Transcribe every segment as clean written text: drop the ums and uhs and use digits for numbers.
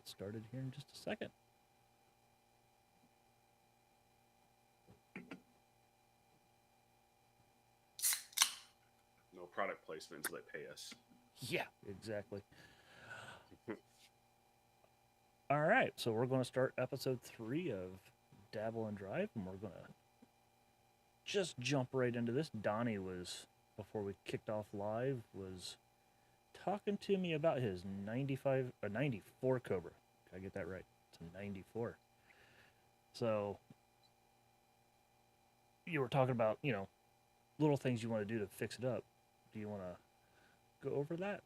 get started here in just a second. No product placement until they pay us. Yeah, exactly. All right, so we're going to start episode 3 of Dabble and Drive, and we're going to just jump right into this. Donnie was, before we kicked off live, was talking to me about his 94 Cobra. Did I get that right? It's a 94. So you were talking about, little things you want to do to fix it up. Do you want to go over that?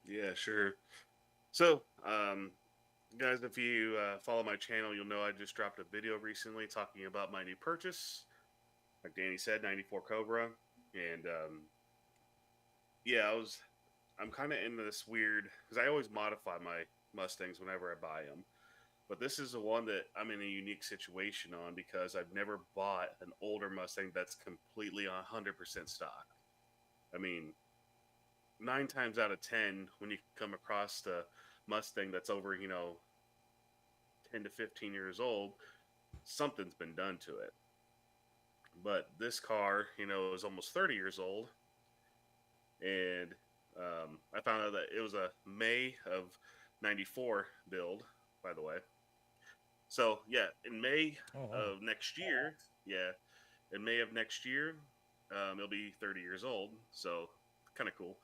Yeah, sure. So, guys, if you follow my channel, you'll know I just dropped a video recently talking about my new purchase. Like Danny said, 94 Cobra. And yeah, I'm kind of in this weird, because I always modify my Mustangs whenever I buy them. But this is the one that I'm in a unique situation on because I've never bought an older Mustang that's completely 100% stock. I mean, 9 times out of 10, when you come across the Mustang that's over, 10 to 15 years old, something's been done to it. But this car, is almost 30 years old. And I found out that it was a May of 94 build, by the way. So, yeah, in May Oh, wow. of next year, yeah, in May of next year, it'll be 30 years old. So, kind of cool.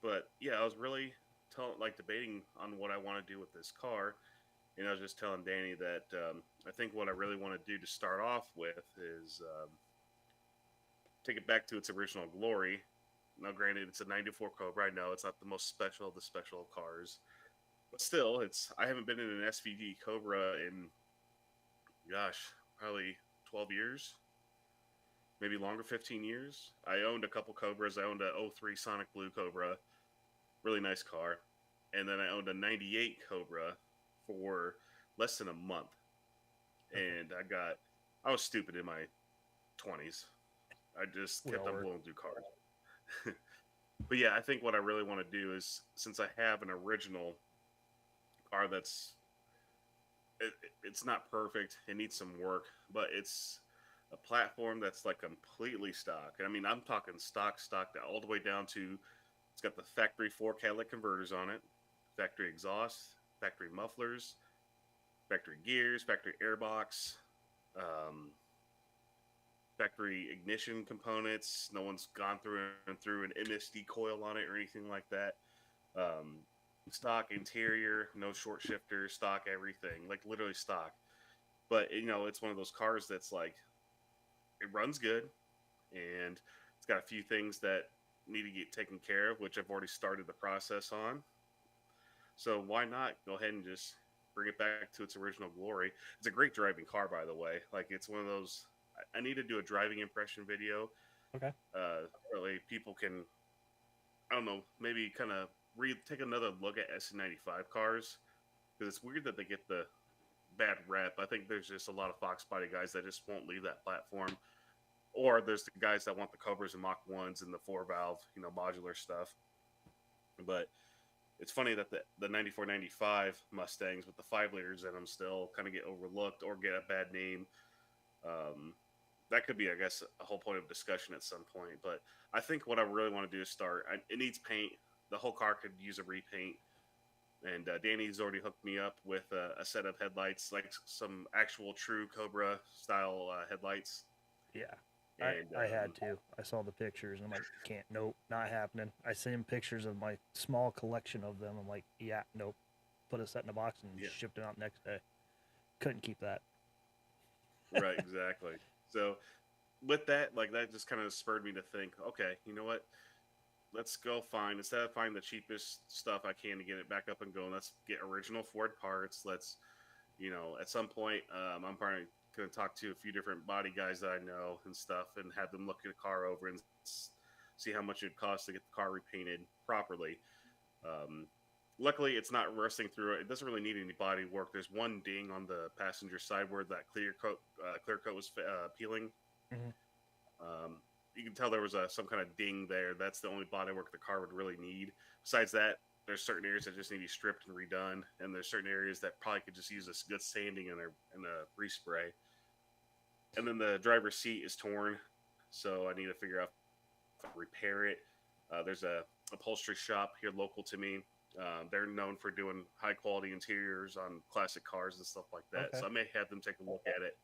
But yeah, I was really debating on what I want to do with this car. And I was just telling Danny that I think what I really want to do to start off with is take it back to its original glory. Now, granted, it's a '94 Cobra. I know it's not the most special of the special cars, but still, it's I haven't been in an SVD Cobra in, gosh, probably 12 years, maybe longer, 15 years. I owned a couple Cobras. I owned a '03 Sonic Blue Cobra, really nice car, and then I owned a '98 Cobra for less than a month, Okay. and I was stupid in my 20s. I just We kept all on were. blowing through cars. But yeah, I think what I really want to do is, since I have an original car it's not perfect, it needs some work, but it's a platform that's like completely stock. I mean, I'm talking stock all the way down to it's got the factory four catalytic converters on it, factory exhaust, factory mufflers, factory gears, factory airbox, um, factory ignition components. No one's gone through and through an MSD coil on it or anything like that. Um, Stock interior, no short shifter, stock everything, like literally stock. But it's one of those cars that's like it runs good, and it's got a few things that need to get taken care of, which I've already started the process on. So why not go ahead and just bring it back to its original glory? It's a great driving car, by the way. Like it's one of those. I need to do a driving impression video. Okay. Really, people can, I don't know, maybe kind of take another look at S95 cars, because it's weird that they get the bad rep. I think there's just a lot of Fox body guys that just won't leave that platform, or there's the guys that want the Cobras and Mach ones and the four valve, modular stuff. But it's funny that the 94 95 Mustangs with the 5 liters in them still kind of get overlooked or get a bad name. Um, that could be, I guess, a whole point of discussion at some point. But I think what I really want to do is it needs paint. The whole car could use a repaint. And Danny's already hooked me up with a set of headlights, like some actual true Cobra style headlights. Yeah. And I had to. I saw the pictures and I'm like, can't, nope, not happening. I sent him pictures of my small collection of them. I'm like, yeah, nope. Put a set in a box and yeah, shipped it out next day. Couldn't keep that. right, exactly. So with that, like that just kind of spurred me to think, okay, you know what? Let's go instead of finding the cheapest stuff I can to get it back up and going, let's get original Ford parts. Let's, at some point, I'm probably going to talk to a few different body guys that I know and stuff and have them look at the car over and see how much it costs to get the car repainted properly. Um, Luckily, it's not rusting through it. It doesn't really need any body work. There's one ding on the passenger side where that clear coat was peeling. Mm-hmm. You can tell there was some kind of ding there. That's the only body work the car would really need. Besides that, there's certain areas that just need to be stripped and redone, and there's certain areas that probably could just use a good sanding and a respray. And then the driver's seat is torn, so I need to figure out if I can repair it. There's a upholstery shop here local to me. They're known for doing high quality interiors on classic cars and stuff like that. Okay. So I may have them take a look at it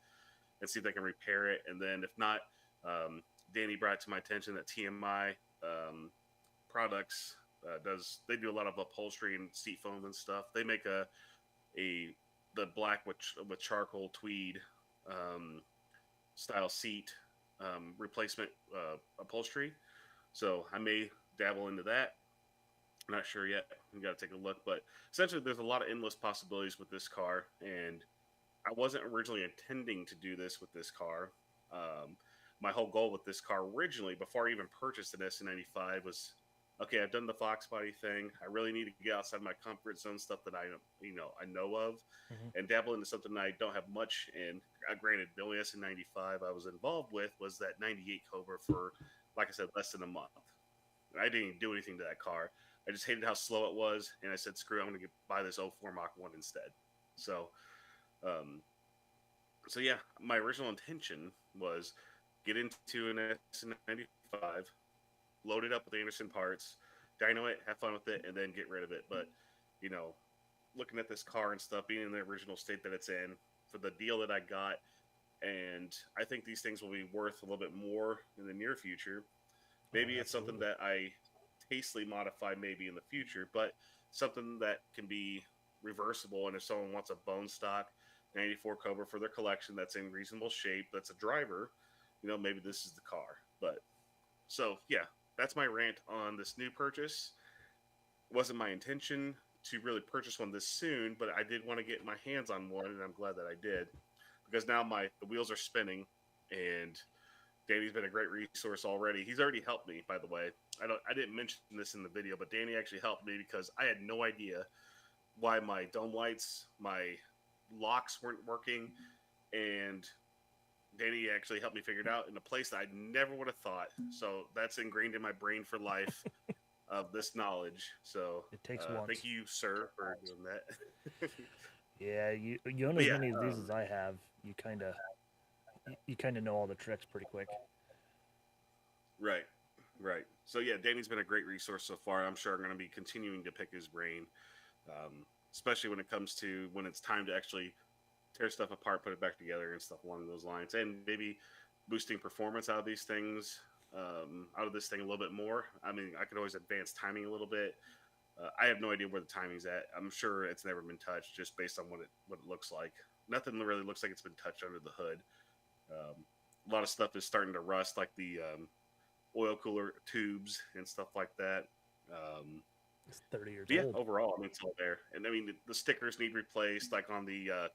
and see if they can repair it. And then if not, um, Danny brought to my attention that TMI products does they do a lot of upholstery and seat foam and stuff. They make a the black with charcoal tweed um, style seat replacement upholstery. So I may dabble into that. I'm not sure yet. We got to take a look, but essentially, there's a lot of endless possibilities with this car, and I wasn't originally intending to do this with this car. Um, my whole goal with this car originally, before I even purchased an S95, was okay. I've done the Fox body thing. I really need to get outside my comfort zone, stuff that I know of, Hmm. and dabble into something that I don't have much in. Granted, the only S95 I was involved with was that '98 Cobra for, like I said, less than a month. I didn't even do anything to that car. I just hated how slow it was, and I said, "Screw it, I'm going to buy this '04 Mach 1 instead." So, um, so yeah, my original intention was get into an S95, load it up with Anderson parts, dyno it, have fun with it, and then get rid of it. But you know, looking at this car and stuff, being in the original state that it's in, for the deal that I got, and I think these things will be worth a little bit more in the near future. Oh, Maybe it's something absolutely. that I tastefully modify maybe in the future, but something that can be reversible. And if someone wants a bone stock '94 Cobra for their collection that's in reasonable shape, that's a driver, maybe this is the car. But so yeah, that's my rant on this new purchase. Wasn't my intention to really purchase one this soon, but I did want to get my hands on one, and I'm glad that I did because now the wheels are spinning, and Danny's been a great resource already. He's already helped me, by the way. I didn't mention this in the video, but Danny actually helped me because I had no idea why my dome lights, my locks weren't working, and Danny actually helped me figure it out in a place that I never would have thought. So that's ingrained in my brain for life of this knowledge. So It takes thank once. you, sir, for doing that. Yeah, you own But as yeah, many of these as I have. You kind of know all the tricks pretty quick. right, right. So yeah, Danny's been a great resource so far. I'm sure I'm going to be continuing to pick his brain, especially when it comes to when it's time to actually tear stuff apart, put it back together, and stuff along those lines, and maybe boosting performance out of these things, out of this thing a little bit more. I mean, I could always advance timing a little bit. I have no idea where the timing's at. I'm sure it's never been touched, just based on what it looks like. Nothing really looks like it's been touched under the hood. A lot of stuff is starting to rust, like the oil cooler tubes and stuff like that. Um, It's 30 years but yeah, old. overall, I mean, it's all there. And I mean, the stickers need replaced, like on the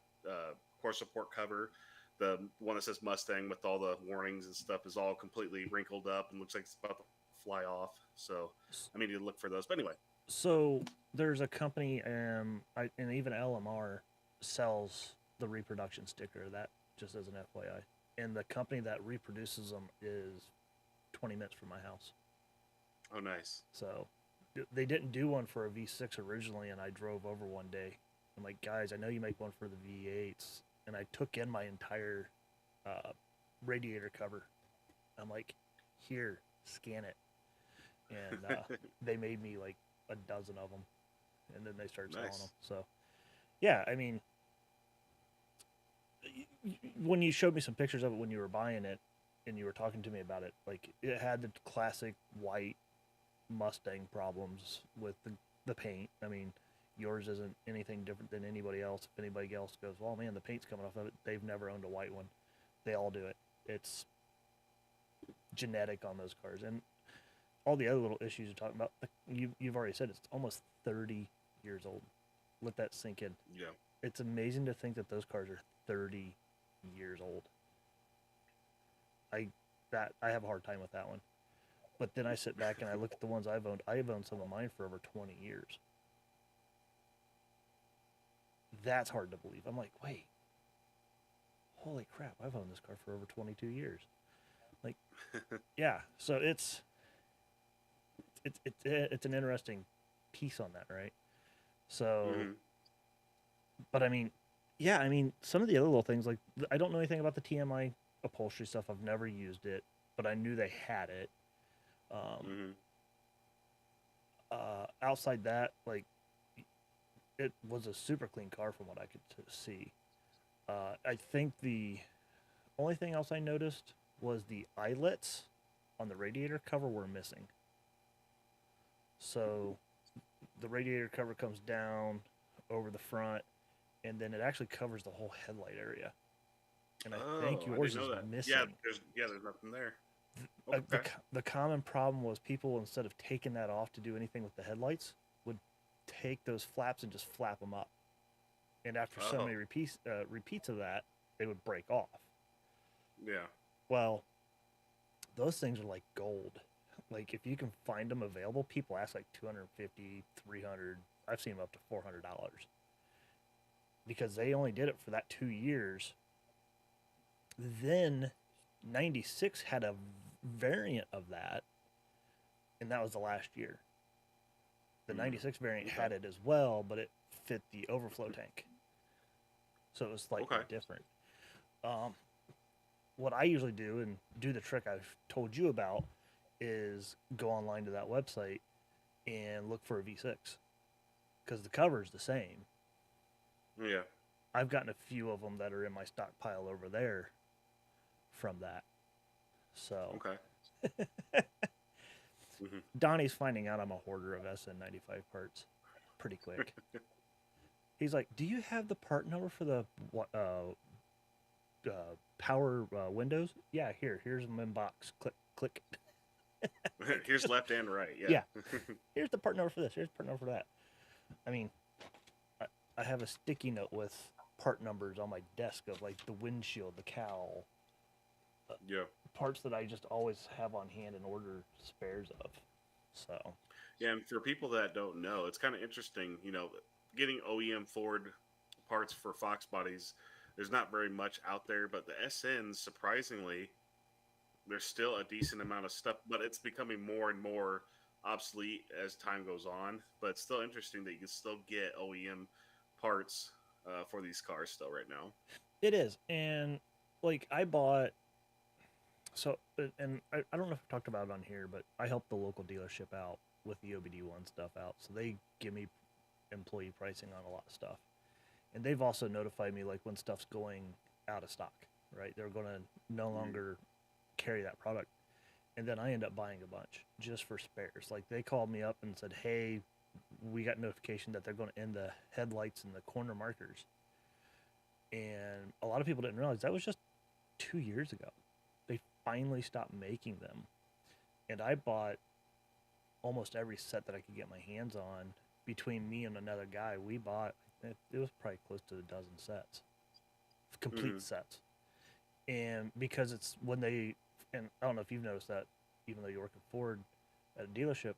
core support cover. The one that says Mustang with all the warnings and stuff is all completely wrinkled up and looks like it's about to fly off. So I mean, you look for those. But anyway, So there's a company, and even LMR sells the reproduction sticker. That just as an FYI, and the company that reproduces them is 20 minutes from my house. oh, nice. So they didn't do one for a V6 originally, and I drove over one day. I'm like, guys, I know you make one for the V8s, and I took in my entire uh, radiator cover. I'm like, here, scan it, and they made me like a dozen of them, and then they started selling them. Nice. So yeah, I mean, when you showed me some pictures of it when you were buying it, and you were talking to me about it, like it had the classic white Mustang problems with the paint. I mean, yours isn't anything different than anybody else. If anybody else goes, well, man, the paint's coming off of it, they've never owned a white one. They all do it. It's genetic on those cars, and all the other little issues you're talking about. You've already said it's almost 30 years old. Let that sink in. Yeah. It's amazing to think that those cars are 30 years old. I I have a hard time with that one. But then I sit back and I look at the ones I've owned. I've owned some of mine for over 20 years. That's hard to believe. I'm like, wait, holy crap! I've owned this car for over 22 years. Like, yeah. So it's an interesting piece on that, right? So, Mm-hmm. but I mean, yeah, I mean, some of the other little things, like, I don't know anything about the TMI upholstery stuff. I've never used it, but I knew they had it. Um, Mm-hmm. outside that, like, it was a super clean car from what I could see. I think the only thing else I noticed was the eyelets on the radiator cover were missing. So the radiator cover comes down over the front, and then it actually covers the whole headlight area. And I think Oh, I yours didn't is know that. Yeah, missing. there's nothing there. The Okay. the common problem was people, instead of taking that off to do anything with the headlights, would take those flaps and just flap them up. And after so many Oh, repeats of that, they would break off. yeah. Well, those things are like gold. Like, if you can find them available, people ask like 250, 300. I've seen them up to $400 because they only did it for that 2 years. Then 96 had a variant of that, and that was the last year. The Mm. 96 variant Okay. had it as well, but it fit the overflow tank. So it was slightly Okay. different. Um, what I usually do, and do the trick I've told you about, is go online to that website and look for a V6 because the cover is the same. Yeah. I've gotten a few of them that are in my stockpile over there from that. So Okay. Mm-hmm. Donnie's finding out I'm a hoarder of SN95 parts pretty quick. He's like, "Do you have the part number for the power windows?" Yeah, here's them in box. Click, click. Like, Here's just left and right. Yeah. yeah. Here's the part number for this. Here's the part number for that. I mean, I, I have a sticky note with part numbers on my desk of like the windshield, the cowl, Yeah. parts that I just always have on hand and order spares of. So Yeah. And for people that don't know, it's kind of interesting. Getting OEM Ford parts for Fox bodies. There's not very much out there, but the SNs, surprisingly, there's still a decent amount of stuff, but it's becoming more and more obsolete as time goes on. But it's still interesting that you can still get OEM parts for these cars still right now. it is, and like I bought. So, and I don't know if I've talked about it on here, but I help the local dealership out with the OBD1 stuff out. So they give me employee pricing on a lot of stuff. And they've also notified me like when stuff's going out of stock, right? They're going to no Mm-hmm. longer carry that product. And then I end up buying a bunch just for spares. Like they called me up and said, "Hey, we got notification that they're going to end the headlights and the corner markers." And a lot of people didn't realize that was just 2 years ago. They finally stopped making them. And I bought almost every set that I could get my hands on. Between me and another guy, we bought, it was probably close to a dozen sets, complete Mm-hmm. sets. And because it's when they, and I don't know if you've noticed that, even though you work at Ford at a dealership,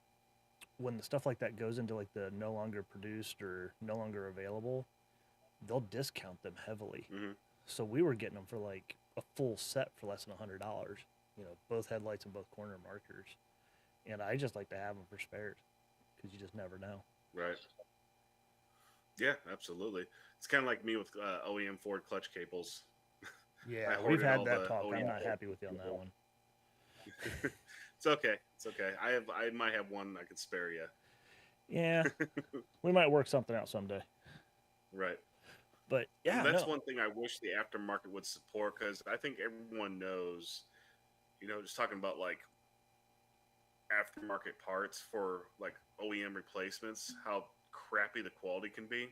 when the stuff like that goes into like the no longer produced or no longer available, they'll discount them heavily. Mm-hmm. So we were getting them for like a full set for less than $100. Both headlights and both corner markers. And I just like to have them for spares because you just never know. Right. Yeah, absolutely. It's kind of like me with OEM Ford clutch cables. I Yeah, we've hoarded had all that the talk. I'm OEM not Ford happy with you on that cable. one. It's okay. It's okay. I might have one I could spare you. Yeah, we might work something out someday. Right. But And yeah, that's no. one thing I wish the aftermarket would support because I think everyone knows, just talking about like aftermarket parts for like OEM replacements, how crappy the quality can be.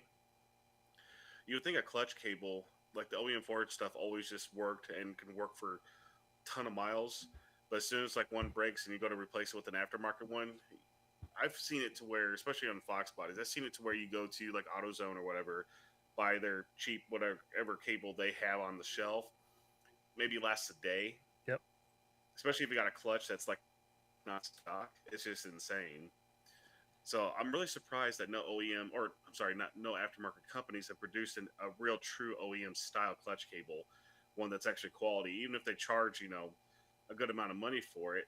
You would think a clutch cable, like the OEM Ford stuff, always just worked and can work for a ton of miles. But as soon as like one breaks and you go to replace it with an aftermarket one, I've seen it to where, especially on Fox bodies, I've seen it to where you go to like AutoZone or whatever, buy their cheap whatever cable they have on the shelf, maybe lasts a day. Yep. Especially if you got a clutch that's like not stock, it's just insane. So I'm really surprised that no OEM, or I'm sorry, not no aftermarket companies have produced a real true OEM style clutch cable, one that's actually quality. Even if they charge a good amount of money for it,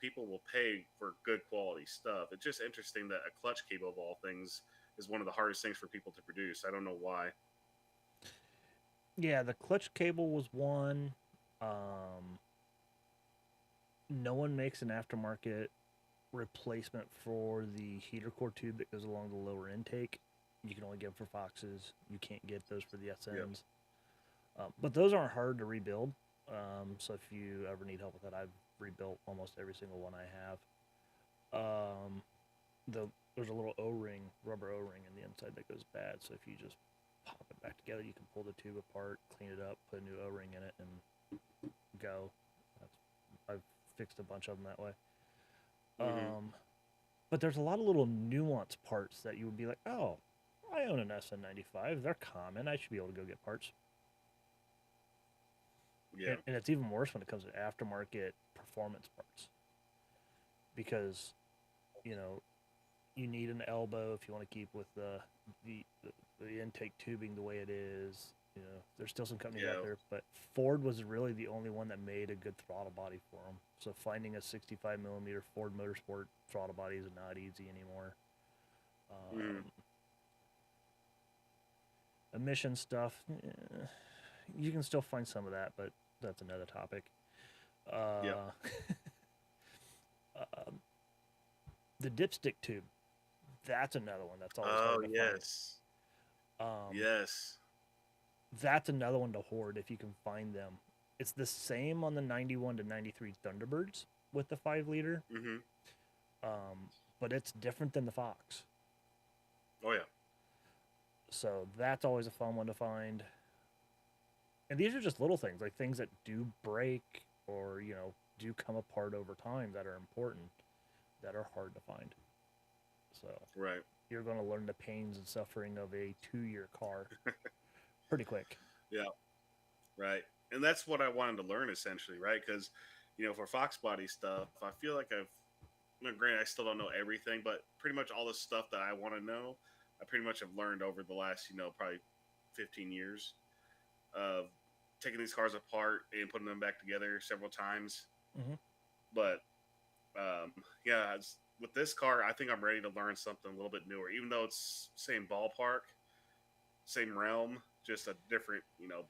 people will pay for good quality stuff. It's just interesting that a clutch cable of all things is one of the hardest things for people to produce. I don't know why. Yeah, the clutch cable was one. Um, no one makes an aftermarket replacement for the heater core tube that goes along the lower intake. You can only get them for Foxes. You can't get those for the Yep. SNs. But those aren't hard to rebuild. So if you ever need help with that, I've rebuilt almost every single one I have. Um, there's a little O-ring, rubber O-ring in the inside that goes bad. So if you just pop it back together, you can pull the tube apart, clean it up, put a new O-ring in it, and go. That's, I've fixed a bunch of them that way. Hmm. Um, but there's a lot of little nuanced parts that you would be like, oh, I own an SN95. They're common. I should be able to go get parts. Yeah. And it's even worse when it comes to aftermarket performance parts because, you know, you need an elbow if you want to keep with the, the intake tubing the way it is. You know, there's still some companies out Yeah. there, but Ford was really the only one that made a good throttle body for them. So finding a 65 millimeter Ford Motorsport throttle body is not easy anymore. Mm. Um, emission stuff, you can still find some of that, but that's another topic. Yep. Uh, uh, the dipstick tube, that's another one that's always Oh hard to find. yes. Um, Yes. that's another one to hoard if you can find them. It's the same on the 91 to 93 Thunderbirds with the 5 liter, Hmm. but it's different than the Fox. Oh yeah. So that's always a fun one to find. And these are just little things, like things that do break or, do come apart over time that are important, that are hard to find. So Right. you're going to learn the pains and suffering of a 2 year car pretty quick. Yeah. Right. And that's what I wanted to learn essentially, right? Because, for Fox body stuff, I feel like granted, I still don't know everything, but pretty much all the stuff that I want to know, I pretty much have learned over the last, probably 15 years of taking these cars apart and putting them back together several times. Hmm. But yeah, with this car, I think I'm ready to learn something a little bit newer, even though it's same ballpark, same realm, just a different,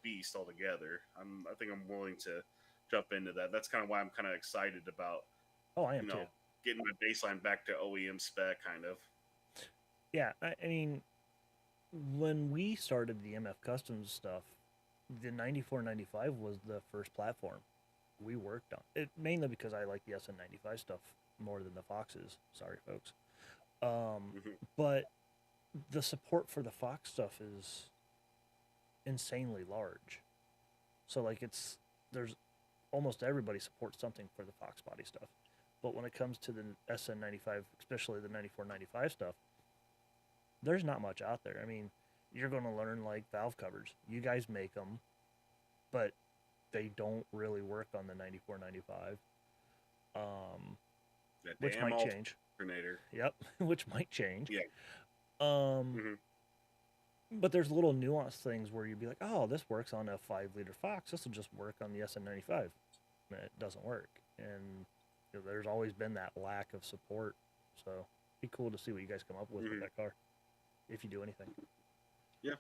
beast altogether. I think I'm willing to jump into that. That's kind of why I'm kind of excited about, Oh, I am you too. know, getting my baseline back to OEM spec, kind of. Yeah, I mean, when we started the MF Customs stuff, the 9495 was the first platform we worked on. It mainly because I like the SN95 stuff more than the Foxes. Sorry, folks. Hmm. But the support for the Fox stuff is insanely large. So like there's almost everybody supports something for the Fox body stuff. But when it comes to the SN95, especially the 9495 stuff, there's not much out there. I mean, you're going to learn like valve covers. You guys make them, but they don't really work on the 9495, um, That which damn might change. alternator. Yep, which might change. Yeah. Um, Hmm. but there's little nuanced things where you'd be like, oh, this works on a 5 liter Fox. This will just work on the SN95. And it doesn't work. And there's always been that lack of support. So it'd be cool to see what you guys come up with Hmm. that car, if you do anything. Yeah.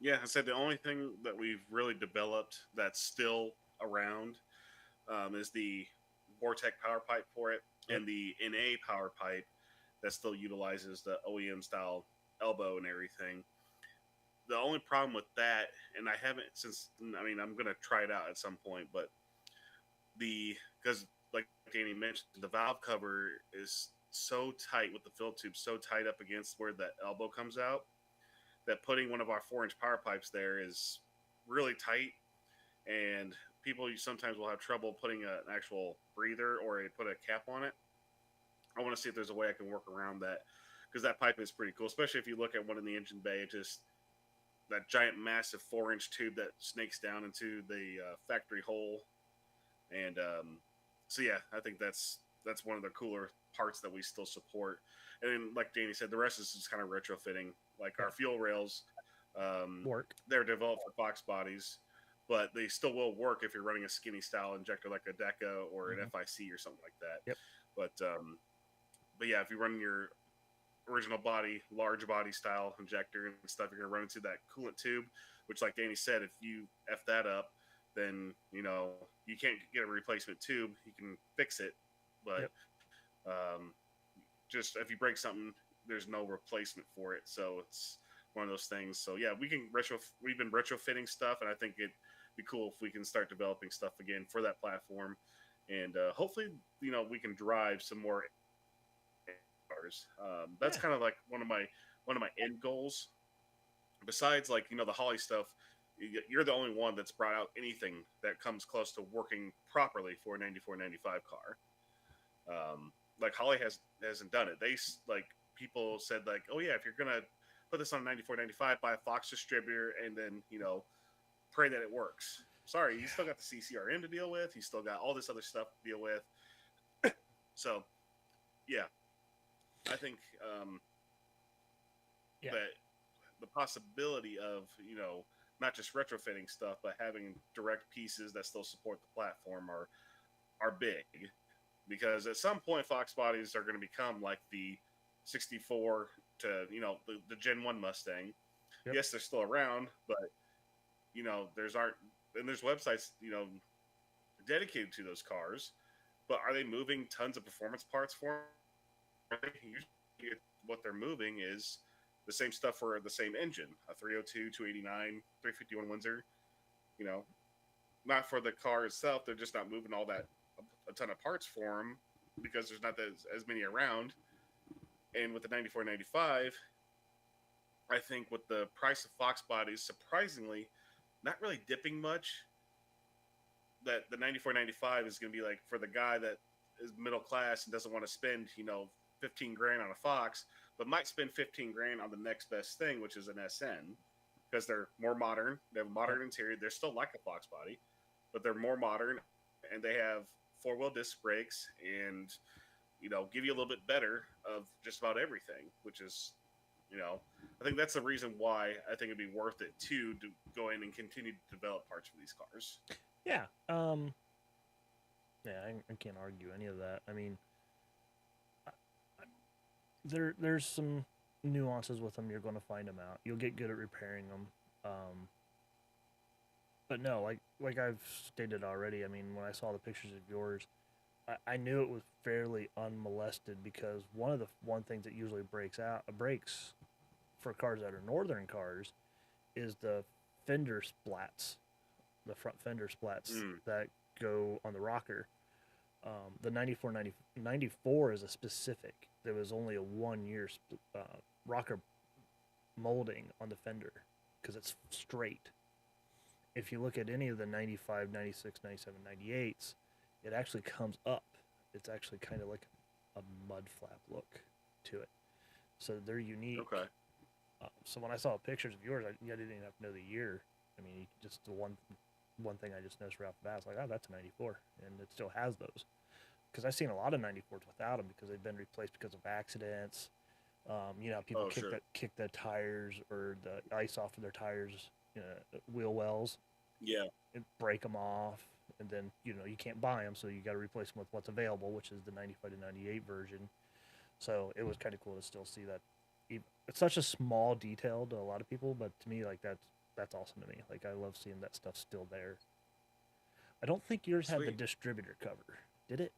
Yeah. I said the only thing that we've really developed that's still around is the Vortec power pipe for it Yep. and the NA power pipe that still utilizes the OEM style elbow and everything. The only problem with that, and I haven't since, I mean, I'm going to try it out at some point, but because like Danny mentioned, the valve cover is so tight with the fill tube, so tight up against where that elbow comes out, that putting one of our 4-inch power pipes there is really tight, and people sometimes will have trouble putting an actual breather or put a cap on it. I want to see if there's a way I can work around that because that pipe is pretty cool, especially if you look at one in the engine bay. It just that giant, massive 4-inch tube that snakes down into the factory hole, and so yeah, I think that's one of the cooler parts that we still support. And then, like Danny said, the rest is just kind of retrofitting, like Yeah. our fuel rails. Um, Work. they're developed for Fox bodies, but they still will work if you're running a skinny style injector like a Deca or an Hmm. FIC or something like that. Yep. But yeah, if you run your original body, large body style injector and stuff, you're gonna run into that coolant tube, which, like Danny said, if you f that up, then you can't get a replacement tube. You can fix it, but Yep. um, just if you break something, there's no replacement for it. So it's one of those things. So yeah, we've been retrofitting stuff, and I think it'd be cool if we can start developing stuff again for that platform, and hopefully we can drive some more cars. That's Yeah. kind of like one of my end goals. Besides, like the Holly stuff, you're the only one that's brought out anything that comes close to working properly for a 9495 car. Like Holly hasn't done it. Like people said like, oh yeah, if you're gonna put this on a 9495, buy a Fox distributor and then pray that it works. Sorry, you still got the CCRM to deal with. You still got all this other stuff to deal with. So yeah, I think Yeah. that the possibility of not just retrofitting stuff, but having direct pieces that still support the platform are big, because at some point Fox bodies are going to become like the 64 to the Gen 1 Mustang. Yep. Yes, they're still around, but there's websites dedicated to those cars, but are they moving tons of performance parts for them? Usually what they're moving is the same stuff for the same engine, a 302, 289, 351 Windsor, you know, not for the car itself. They're just not moving all that a ton of parts for them because there's not as many around. And with the 9495, I think with the price of Fox bodies surprisingly not really dipping much, that the 9495 is going to be like for the guy that is middle class and doesn't want to spend 15 grand on a Fox, but might spend 15 grand on the next best thing, which is an SN, because they're more modern. They have a Yep. modern interior. They're still like a Fox body, but they're more modern, and they have four-wheel disc brakes and give you a little bit better of just about everything, which is I think that's the reason why I think it'd be worth it too to go in and continue to develop parts for these cars. Yeah. Yeah. I can't argue any of that. I mean, there's some nuances with them. You're going to find them out. You'll get good at repairing them. But no, like I've stated already. I mean, when I saw the pictures of yours, I knew it was fairly unmolested because one things that usually breaks for cars that are northern cars is the fender splats, the front fender splats Mm. that go on the rocker. The 94 is a specific. There was only a 1 year rocker molding on the fender because it's straight. If you look at any of the 95, 96, 97, 98s, it actually comes up. It's actually kind of like a mud flap look to it. So they're unique. Okay. So when I saw pictures of yours, I didn't even have to know the year. I mean, just the one thing I just noticed right off the bat, I was like, oh, that's a 94, and it still has those. Because I've seen a lot of 94s without them because they've been replaced because of accidents. People Oh, sure. kick the tires or the ice off of their tires, wheel wells, Yeah. and break them off, and then you can't buy them, so you got to replace them with what's available, which is the 95 to 98 version. So it was kind of cool to still see that. It's such a small detail to a lot of people, but to me, like that's awesome to me. Like I love seeing that stuff still there. I don't think yours had the Sweet. distributor cover, did it?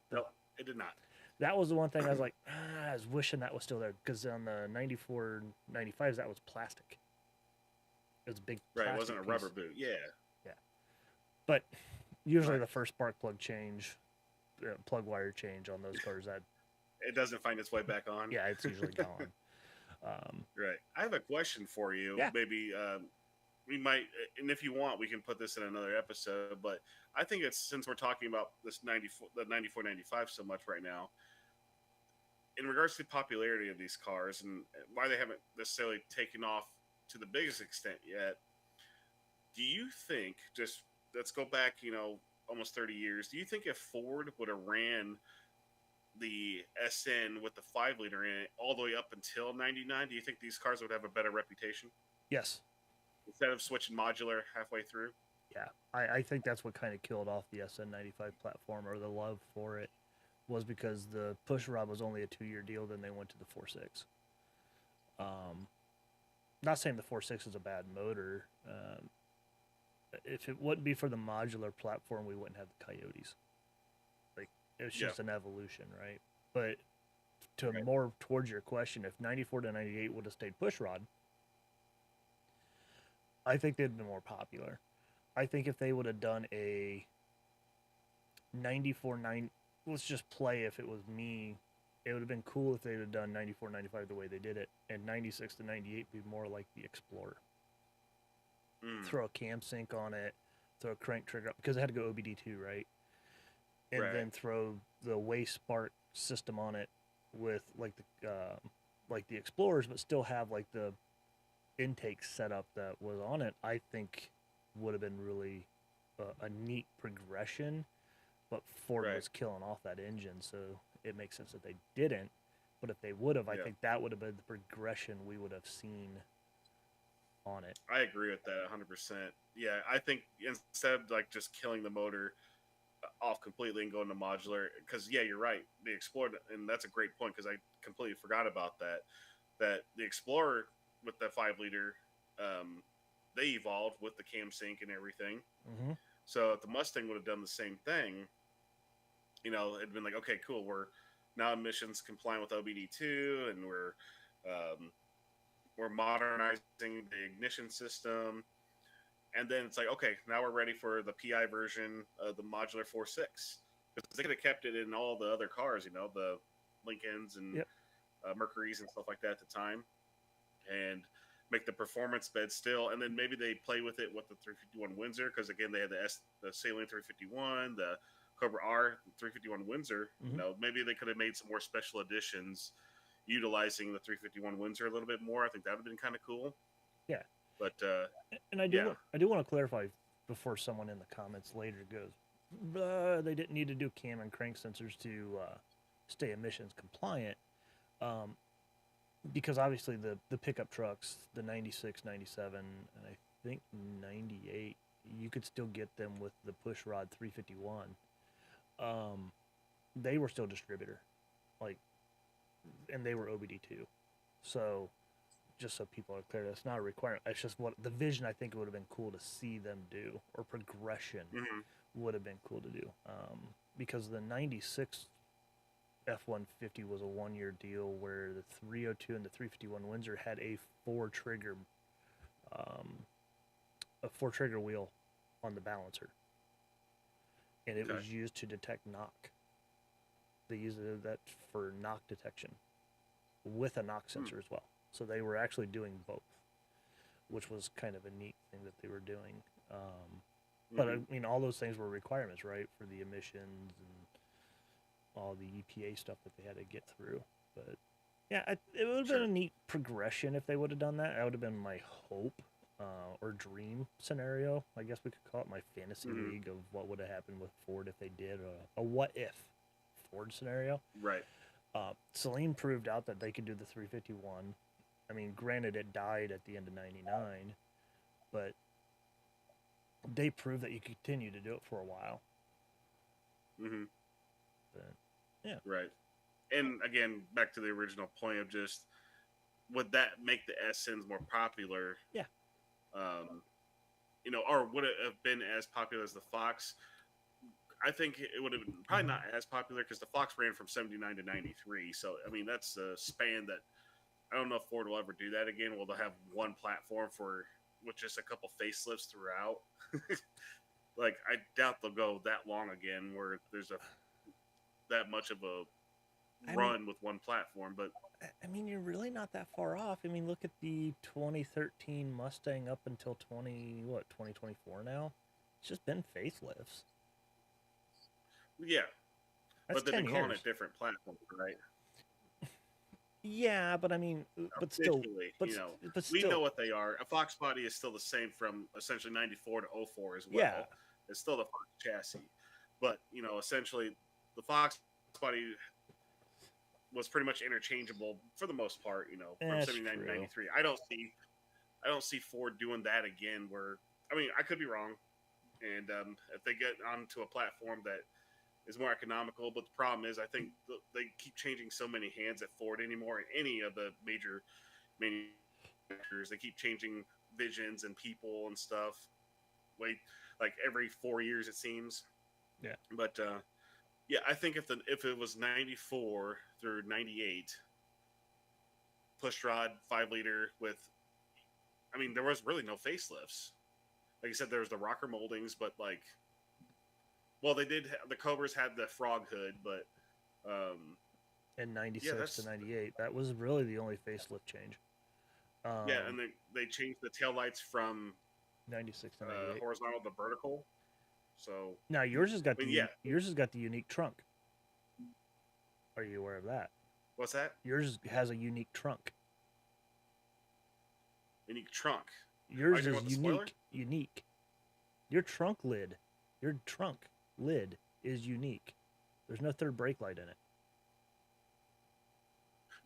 The, No, it did not. that was the one thing I was like, I was wishing that was still there because on the 94, 95s, that was plastic. It was a big Right. It plastic wasn't a piece. rubber boot. Yeah. Yeah. But usually Right. the first spark plug change, plug wire change on those cars, that, It doesn't find its way back on. yeah, it's usually gone. Right. I have a question for you. Yeah. Maybe we might, and if you want, we can put this in another episode. But I think it's since we're talking about this 94, the 94, 95 so much right now, in regards to the popularity of these cars and why they haven't necessarily taken off to the biggest extent yet. Do you think, just let's go back, almost 30 years, do you think if Ford would have ran the SN with the 5 liter in it all the way up until 99, do you think these cars would have a better reputation? Yes. instead of switching modular halfway through. Yeah, I think that's what kind of killed off the SN95 platform, or the love for it, was because the push rod was only a 2-year deal. Then they went to the 4.6. Not saying the 4.6 is a bad motor. If it wouldn't be for the modular platform, we wouldn't have the Coyotes. Like, it's Yeah, just an evolution, right? But to right, more towards your question, if 94 to 98 would have stayed push rod, I think they'd been more popular. I think if they would have done a 94 9, let's just play if it was me, it would have been cool if they would have done 94 95 the way they did it, and 96 to 98 be more like the Explorer. mm, Throw a cam sync on it, throw a crank trigger up, because it had to go OBD2, right? And right, then throw the waste spark system on it with like the Explorers, but still have like the intake setup that was on it. I think would have been really a neat progression. But Ford right. was killing off that engine, so it makes sense that they didn't. But if they would have, I Yeah, think that would have been the progression we would have seen on it. I agree with that 100%. Yeah, I think instead of like just killing the motor off completely and going to modular, because yeah, you're right. The Explorer, and that's a great point because I completely forgot about that. That the Explorer with the 5 liter, um, they evolved with the cam sync and everything. Mm-hmm. So if the Mustang would have done the same thing, it'd been like, okay, cool, we're now emissions compliant with OBD2, and um, we're modernizing the ignition system. And then it's like, okay, now we're ready for the PI version of the modular 4.6, because they could have kept it in all the other cars, the Lincolns and Yep. Mercuries and stuff like that at the time, and make the performance bed still. And then maybe they play with it with the 351 Windsor, because again, they had the Saline 351, the Cobra R 351 Windsor. Mm-hmm. Maybe they could have made some more special editions utilizing the 351 Windsor a little bit more. I think that would have been kind of cool. Yeah. But And I do yeah, want to clarify before someone in the comments later goes, they didn't need to do cam and crank sensors to stay emissions compliant. Um, because obviously the pickup trucks, the 96, 97, and I think 98, you could still get them with the push rod 351. Um, they were still distributor, like, and they were OBD2. So just so people are clear, that's not a requirement. It's just what the vision I think it would have been cool to see them do, or progression mm-hmm. would have been cool to do. Because the 96 F-150 was a 1-year deal where the 302 and the 351 Windsor had um, a 4 trigger wheel on the balancer, and it Okay. was used to detect knock. They used that for knock detection with a knock Hmm. sensor as well. So they were actually doing both, which was kind of a neat thing that they were doing. But I Mm-hmm. mean, all those things were requirements, right, for the emissions and all the EPA stuff that they had to get through. But yeah, it would have been Sure. a neat progression if they would have done that. That would have been my hope or dream scenario. I guess we could call it my fantasy Mm-hmm. league of what would have happened with Ford if they did a what if Ford scenario. Right. Celine proved out that they could do the 351. I mean, granted, it died at the end of '99, but they proved that you could continue to do it for a while. Mm-hmm. But yeah, Right. And again, back to the original point of just, would that make the SNs more popular? yeah, Um, or would it have been as popular as the Fox? I think it would have been probably not as popular because the Fox ran from 79 to 93. So, I mean, that's a span that I don't know if Ford will ever do that again. Will they have one platform with just a couple facelifts throughout? Like, I doubt they'll go that long again where there's that much of a I mean, run with one platform. But I mean, you're really not that far off. I mean, look at the 2013 Mustang up until 2024 now. It's just been facelifts. yeah, That's but they've 10 been calling it years. different platforms, right? Yeah, but I mean, but still, Visually, but but we know still, what they are. A Fox body is still the same from essentially 94 to '04 as yeah. well. It's still the Fox chassis, but essentially the Fox body was pretty much interchangeable for the most part. From That's 79 to true. 93. I don't see. I don't see Ford doing that again. Where I mean, I could be wrong, and if they get onto a platform that is more economical, but the problem is, I think they keep changing so many hands at Ford anymore, and any of the major manufacturers, they keep changing visions and people and stuff. Wait, like every 4 years it seems. Yeah. But yeah, I think if it was 94 through 98 pushrod 5 liter with, I mean, there was really no facelifts. Like you said, there was the rocker moldings, but like, well, they did. The Cobras had the frog hood, but In yeah, 96 to that's 98, that was really the only facelift change. yeah, and they changed the tail lights from 96 to 98. horizontal to vertical. So Now yours has got I mean, yeah, yours has got the unique trunk. Are you aware of that? what's that? Yours has a unique trunk. Unique trunk. Are you Yours talking is about the spoiler? unique. Your trunk lid, your trunk lid is unique. There's no third brake light in it.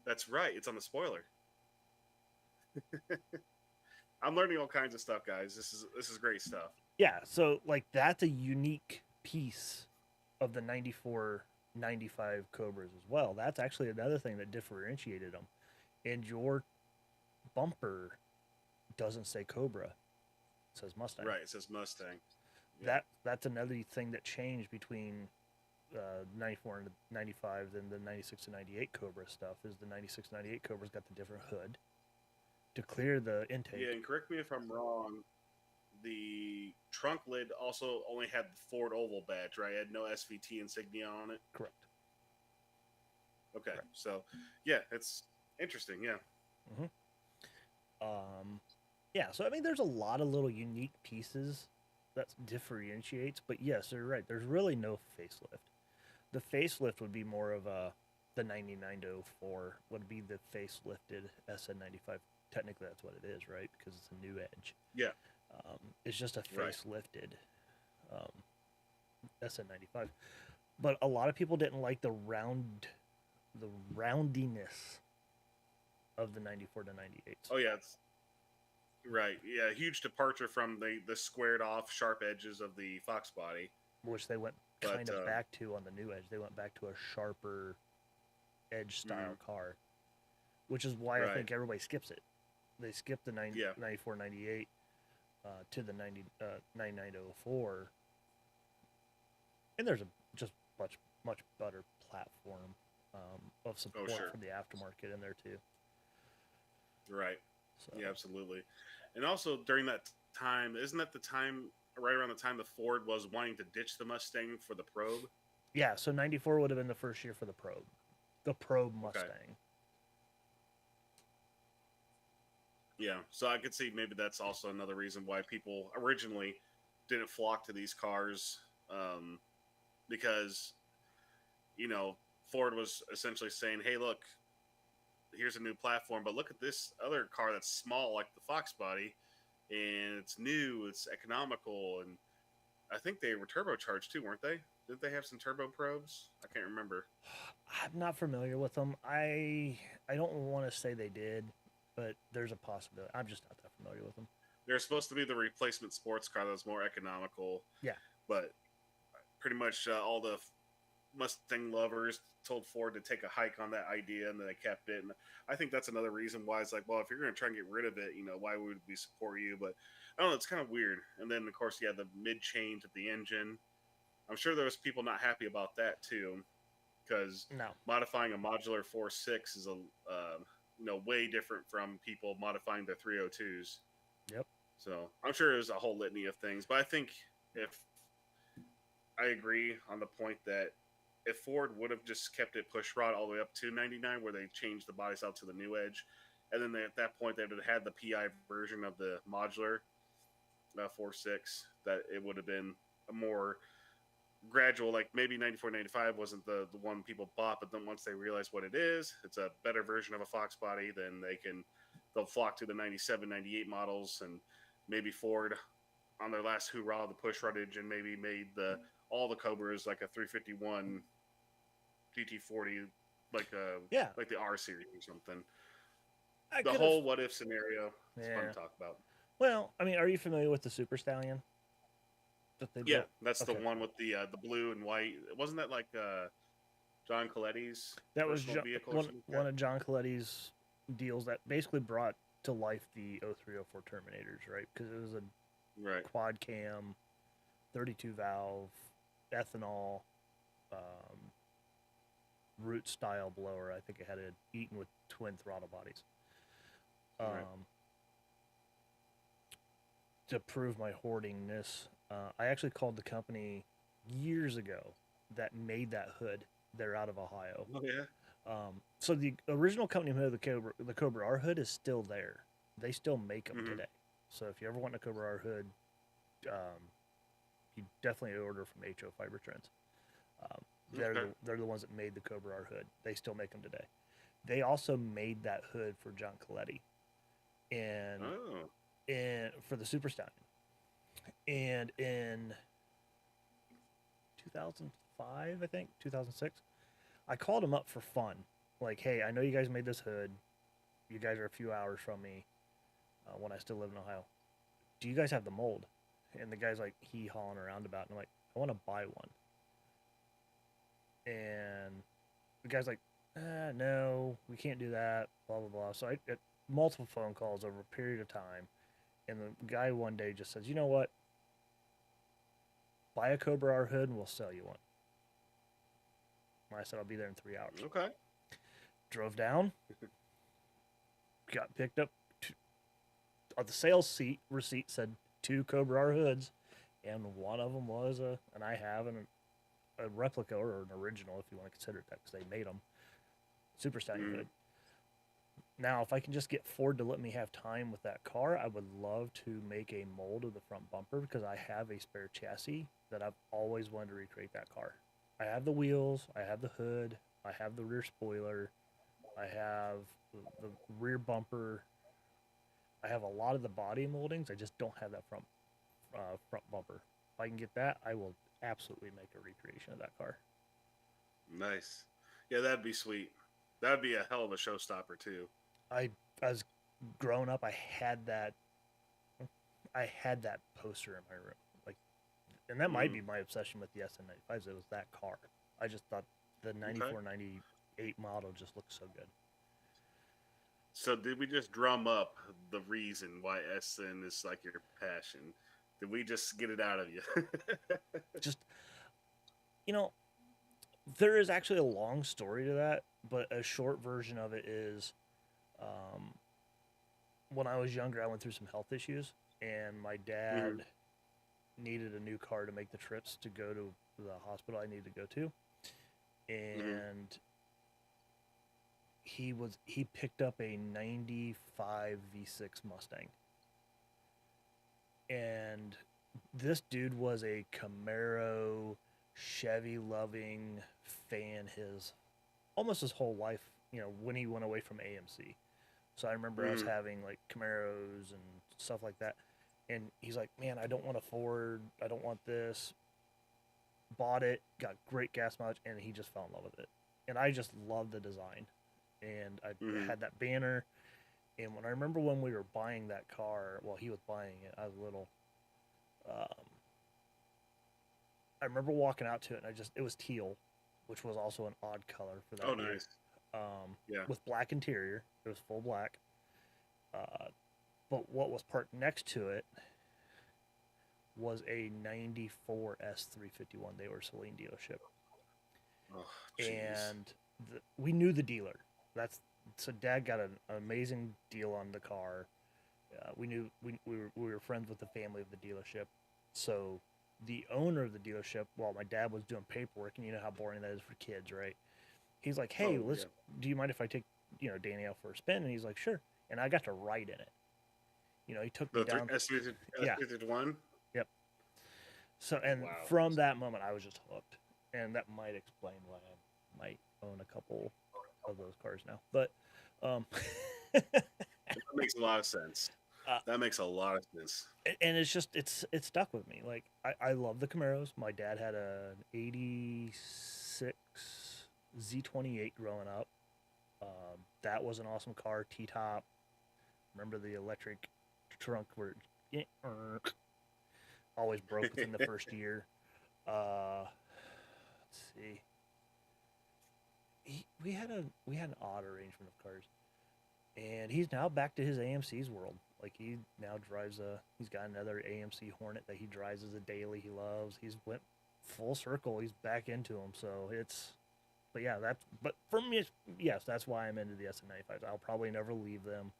That's right. It's on the spoiler. I'm learning all kinds of stuff, guys. This is great stuff. Yeah, so like that's a unique piece of the 94 95 Cobras as well. That's actually another thing that differentiated them. And your bumper doesn't say Cobra, it says Mustang. Right. It says Mustang. Yeah. That's another thing that changed between 94 and 95 than the 96 to 98 Cobra stuff is the 96 98 Cobra's got the different hood to clear the intake. Yeah, and correct me if I'm wrong. The trunk lid also only had the Ford oval badge, right? It had no SVT insignia on it. Correct. Okay, Correct. so yeah, it's interesting. Yeah. Mm-hmm. Yeah, so I mean, there's a lot of little unique pieces that differentiates, but yes, you're right. There's really no facelift. The facelift would be more of the 99 to 04 would be the facelifted SN95. Technically, that's what it is, right? Because it's a new edge. Yeah. It's just a Right. facelifted SN95. But a lot of people didn't like the roundiness of the 94 to 98. Oh yeah, it's right. Yeah, huge departure from the squared off sharp edges of the Fox body. Which they went But kind of back to on the new edge. They went back to a sharper edge style car, which is why I Right. think everybody skips it. They skip the 90, Yeah. 94, 98 to the 99 to 04. And there's a just much better platform of support sure. from the aftermarket in there too. Right. So Yeah, absolutely. And also during that time, isn't that the time right around the time the Ford was wanting to ditch the Mustang for the Probe? yeah, so 94 would have been the first year for the Probe. The Probe Mustang. Okay. Yeah, so I could see maybe that's also another reason why people originally didn't flock to these cars, because Ford was essentially saying, "Hey, look, here's a new platform, but look at this other car that's small like the Fox body, and it's new, it's economical, and I think they were turbocharged too, weren't they? Didn't they have some turbo probes? I can't remember. I'm not familiar with them. I don't want to say they did, but there's a possibility. I'm just not that familiar with them. They're supposed to be the replacement sports car that was more economical. Yeah. But pretty much all the Mustang lovers told Ford to take a hike on that idea, and then they kept it. And I think that's another reason why it's like, well, if you're going to try and get rid of it, why would we support you? But I don't know, it's kind of weird. And then, of course, the mid change of the engine. I'm sure there was people not happy about that too, because No. modifying a modular 4.6 is way different from people modifying their 302s. Yep. So I'm sure there's a whole litany of things, but I think if I agree on the point that if Ford would have just kept it push rod all the way up to 99, where they changed the bodies out to the new edge, and then at that point they would have had the PI version of the modular 4.6, that it would have been a more gradual, like maybe 94 95 wasn't the one people bought, but then once they realize what it is, it's a better version of a Fox body, then they'll flock to the 97 98 models. And maybe Ford on their last hoorah, the push rod engine, maybe made all the Cobras like a 351 GT40, like the R series or something. I The could have. whole what if scenario. It's fun to Yeah. talk about. Well, I mean, are you familiar with the Super Stallion that they Yeah, built? that's the Okay. one with the blue and white. Wasn't that like John Coletti's That was personal vehicle or one something like one of John Coletti's deals that basically brought to life the 0304 Terminators, right? Because it was a that? Right. quad cam, 32 valve, ethanol, um, root style blower. I think it had it eaten with twin throttle bodies. Right. Um, to prove my hoardingness, I actually called the company years ago that made that hood. They're out of Ohio. Oh yeah. So the original company who made the Cobra R hood is still there. They still make them Mm-hmm. today. So if you ever want a Cobra R hood, um, you definitely order from HO Fiber Trends. Um, Okay. they're the ones that made the Cobra R hood. They still make them today. They also made that hood for John Coletti and Oh. for the Super Stallion. And in 2005, I think 2006, I called him up for fun. Like, hey, I know you guys made this hood. You guys are a few hours from me when I still live in Ohio. Do you guys have the mold? And the guy's like, he hauling around about, and I'm like, I want to buy one. And the guy's like, no, we can't do that, blah, blah, blah. So I got multiple phone calls over a period of time. And the guy one day just says, you know what? Buy a Cobra R hood and we'll sell you one. And I said, I'll be there in 3 hours. Okay. Drove down, got picked up. The sales seat receipt said 2 Cobra R hoods, and one of them was and I have a replica or an original, if you want to consider it that, because they made them, Super Stallion Mm. hood. Now, if I can just get Ford to let me have time with that car, I would love to make a mold of the front bumper because I have a spare chassis that I've always wanted to recreate that car. I have the wheels, I have the hood, I have the rear spoiler, I have the rear bumper, I have a lot of the body moldings. I just don't have that front bumper. If I can get that, I will absolutely make a recreation of that car. Nice. Yeah, that'd be sweet. That'd be a hell of a showstopper too. I as growing up, I had that poster in my room, like, and that might Mm. be my obsession with the SN95s. It was that car. I just thought the Okay. 94, 98 model just looked so good. So did we just drum up the reason why SN is like your passion? Did we just get it out of you? Just, you know, there is actually a long story to that, but a short version of it is, um, when I was younger, I went through some health issues, and my Hmm. dad needed a new car to make the trips to go to the hospital I needed to go to, Hmm. and he picked up a '95 V6 Mustang, and this dude was a Camaro Chevy loving fan his almost his whole life, when he went away from AMC. So I remember us Hmm. having like Camaros and stuff like that. And he's like, man, I don't want a Ford. I don't want this. Bought it, got great gas mileage, and he just fell in love with it. And I just loved the design. And I Hmm. had that banner. And when I remember when we were buying that car, well, he was buying it, I was little. Um, I remember walking out to it, and it was teal, which was also an odd color for Oh, that year, nice. Yeah. with black interior. It was full black. Uh, but what was parked next to it was a '94 S351. They were Celine dealership, Oh, jeez. and we knew the dealer. That's so Dad got an amazing deal on the car. We knew we were friends with the family of the dealership, so the owner of the dealership, while my dad was doing paperwork, and you know how boring that is for kids, right? He's like, "Hey, Oh, yeah. let's. Do you mind if I take Danny out for a spin?" And he's like, "Sure." And I got to ride in it. He took me The three down. S Yeah, one. yep. So, and Wow. from that moment, I was just hooked, and that might explain why I might own a couple of those cars now. But, um, That makes a lot of sense. uh, That makes a lot of sense. and it's stuck with me. Like I love the Camaros. My dad had an '86 Z28 growing up. That was an awesome car, T top. Remember the electric trunk where it always broke within the first year. Let's see. We had an odd arrangement of cars, and he's now back to his AMC's world. Like he now drives a. He's got another AMC Hornet that he drives as a daily. He loves. He's went full circle. He's back into them. So it's. But yeah, that's. But for me, yes, that's why I'm into the SN95s. I'll probably never leave them.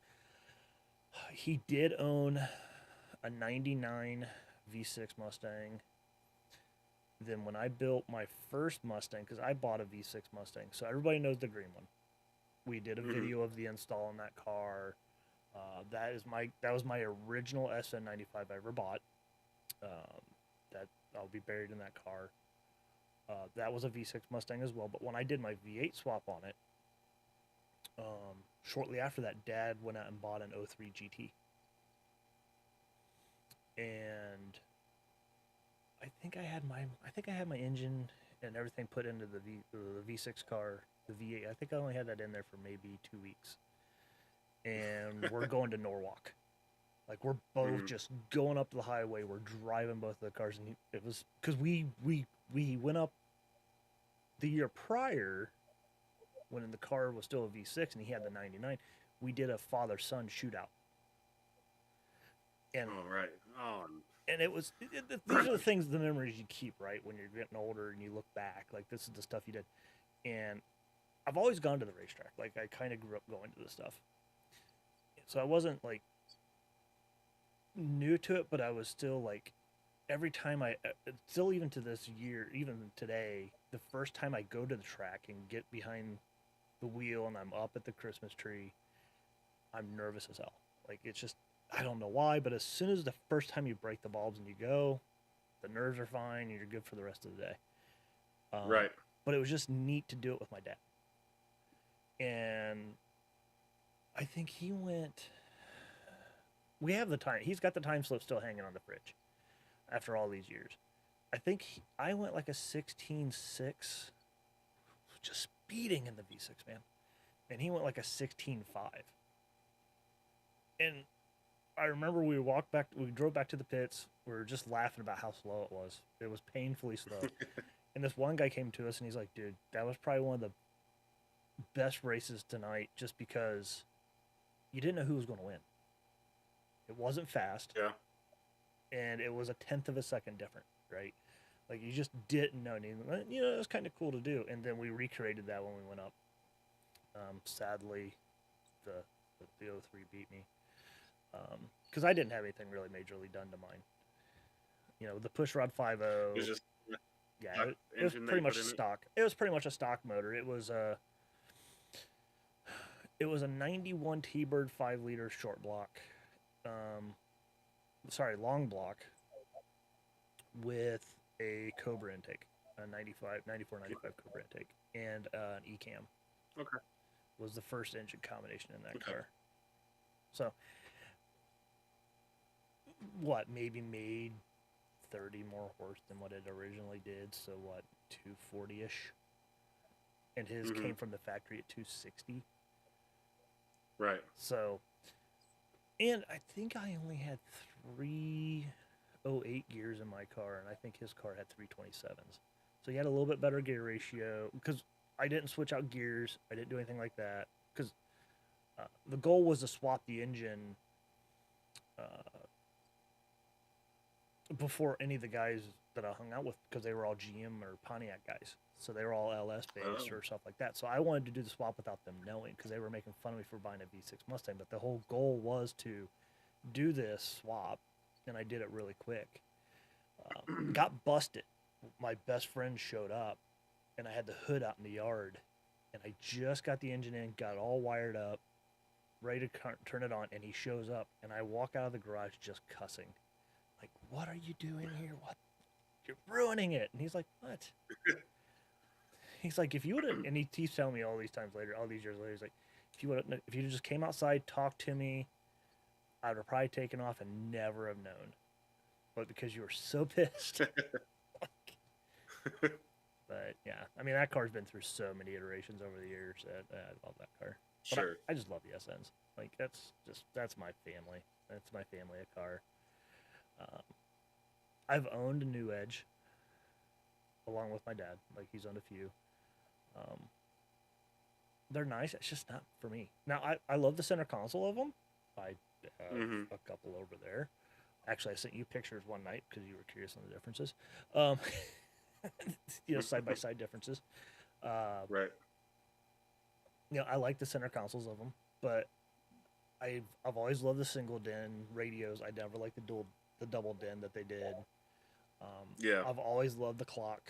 He did own a '99 V6 Mustang. Then when I built my first Mustang, because I bought a V6 Mustang, so everybody knows the green one. We did a video of the install in that car. That was my original SN95 I ever bought. That I'll be buried in that car. That was a V6 Mustang as well. But when I did my V8 swap on it, shortly after that, Dad went out and bought an '03 GT, and I think I had my engine and everything put into the V6 car, the V8. I think I only had that in there for maybe 2 weeks, and we're going to Norwalk. Like we're both just going up the highway. We're driving both of the cars, and it was because we went up the year prior when the car was still a V6 and he had the '99. We did a father-son shootout, and Oh, right. Oh, and it was these are the things, the memories you keep, right, when you're getting older and you look back. Like this is the stuff you did, and I've always gone to the racetrack. Like I kind of grew up going to this stuff, so I wasn't like new to it, but I was still like every time I still, even to this year, even today, the first time I go to the track and get behind the wheel and I'm up at the Christmas tree, I'm nervous as hell. Like it's just, I don't know why, but as soon as the first time you break the bulbs and you go, the nerves are fine and you're good for the rest of the day. right. But it was just neat to do it with my dad. And I think he went. We have the time. He's got the time slip still hanging on the fridge after all these years. I think I went like a 16.6, just speeding in the V6, man. And he went like a 16.5. And I remember we drove back to the pits. We were just laughing about how slow it was. It was painfully slow. And this one guy came to us and he's like, dude, that was probably one of the best races tonight just because you didn't know who was going to win. It wasn't fast. Yeah. And it was a tenth of a second different, right? Like you just didn't know. You know, it was kind of cool to do. And then we recreated that when we went up. Sadly, the '03 beat me because I didn't have anything really majorly done to mine. You know, the pushrod 5.0. It was just Yeah, it was pretty much stock. It was pretty much a stock motor. It was a 91 T-Bird 5-liter short block. Long block with a Cobra intake, a 94, 95 Cobra intake, and an E-cam. Okay. Was the first engine combination in that car. So, maybe made 30 more horse than what it originally did. So, 240-ish? And his came from the factory at 260. Right. So, and I think I only had 308 gears in my car, and I think his car had 327s. So he had a little bit better gear ratio because I didn't switch out gears. I didn't do anything like that because the goal was to swap the engine before any of the guys that I hung out with, because they were all GM or Pontiac guys. So they were all LS based or stuff like that. So I wanted to do the swap without them knowing because they were making fun of me for buying a V6 Mustang. But the whole goal was to do this swap, and I did it really quick. Got busted. My best friend showed up, and I had the hood out in the yard, and I just got the engine in, got all wired up, ready to turn it on, and he shows up, and I walk out of the garage just cussing. Like, what are you doing here? What? You're ruining it. And he's like, what? He's like, if you would have, and he keeps telling me all these times later, all these years later, he's like, if you just came outside, talked to me, I would have probably taken off and never have known. But because you were so pissed. But yeah, I mean, that car's been through so many iterations over the years that I love that car. But Sure. I just love the SNs. Like that's my family. That's my family a car. Um, I've owned a New Edge along with my dad. Like he's owned a few. Um, they're nice. It's just not for me. Now I love the center console of them. I have Mm-hmm. a couple over there. Actually, I sent you pictures one night because you were curious on the differences. Um, side by side differences. Uh, Right. I like the center consoles of them, but I've always loved the single din radios. I never liked the double din that they did. Yeah. I've always loved the clock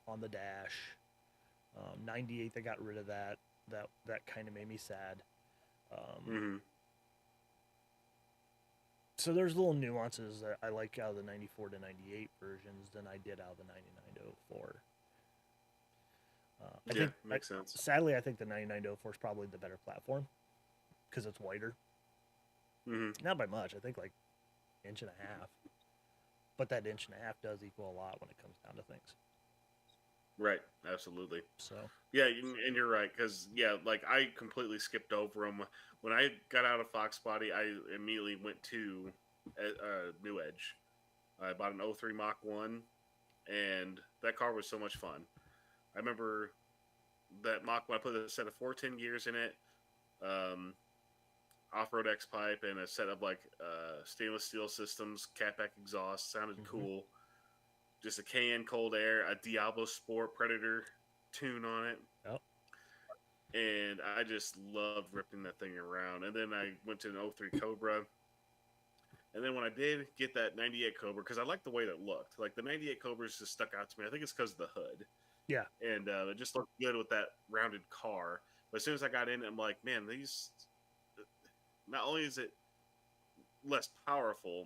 on the dash. 98, they got rid of that. That kind of made me sad. Um, Mm-hmm. so there's little nuances that I like out of the 94 to 98 versions than I did out of the 99 to 04. Yeah. Makes sense. Sadly, I think the 99 to 04 is probably the better platform because it's wider. Mm-hmm. Not by much. I think like inch and a half. But that inch and a half does equal a lot when it comes down to things. Right. Absolutely. So Yeah, and you're right because like I completely skipped over them when I got out of Fox Body. I immediately went to New Edge. I bought an '03 Mach 1, and that car was so much fun. I remember that Mach 1, I put a set of 410 gears in it, um, off-road X pipe, and a set of like stainless steel systems, catback exhaust. Sounded mm-hmm. cool. Just a Cayenne cold air, a Diablo Sport Predator tune on it. Yep. And I just loved ripping that thing around. And then I went to an '03 Cobra. And then when I did get that 98 Cobra, because I liked the way that it looked, like the 98 Cobras just stuck out to me. I think it's because of the hood. Yeah. And it just looked good with that rounded car. But as soon as I got in, I'm like, man, these, not only is it less powerful,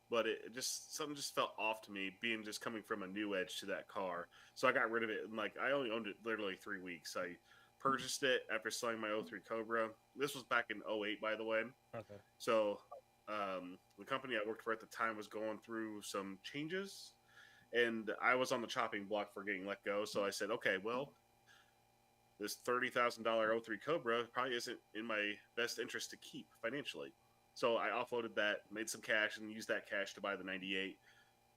but it just, something just felt off to me being just coming from a New Edge to that car. So I got rid of it. And like, I only owned it literally 3 weeks. I purchased it after selling my '03 Cobra. This was back in '08, by the way. Okay. So the company I worked for at the time was going through some changes, and I was on the chopping block for getting let go. So I said, okay, well, this $30,000 '03 Cobra probably isn't in my best interest to keep financially. So I offloaded that, made some cash, and used that cash to buy the 98.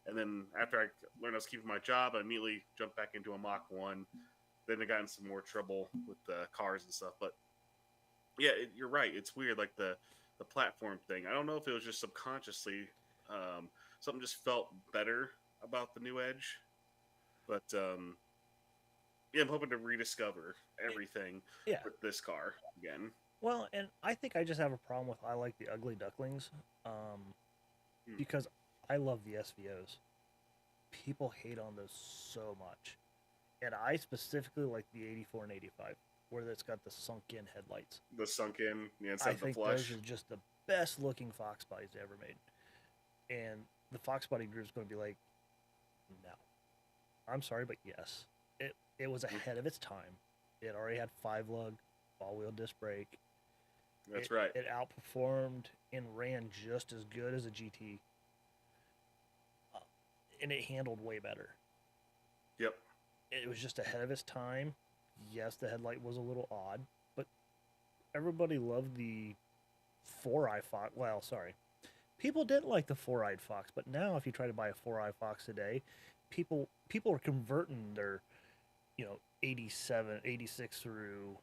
And then after I learned I was keeping my job, I immediately jumped back into a Mach 1. Then I got in some more trouble with the cars and stuff. But yeah, you're right. It's weird, like the platform thing. I don't know if it was just subconsciously something just felt better about the New Edge. But yeah, I'm hoping to rediscover everything Yeah. with this car again. Well, and I think I just have a problem with I like the ugly ducklings Hmm. because I love the SVOs. People hate on those so much. And I specifically like the 84 and 85 where it's got the sunk in headlights. The sunk in, yeah, I instead of the think those flush. are just the best looking Fox bodies they ever made. And the Fox body group is going to be like, no. I'm sorry, but yes. It was ahead of its time. It already had 5 lug all wheel disc brake. That's right. It outperformed and ran just as good as a GT. Uh, and it handled way better. Yep. It was just ahead of its time. Yes, the headlight was a little odd, but everybody loved the four-eye fox. Well, sorry. People didn't like the four-eyed fox, but now if you try to buy a four-eyed fox today, people are converting their 87, 86 through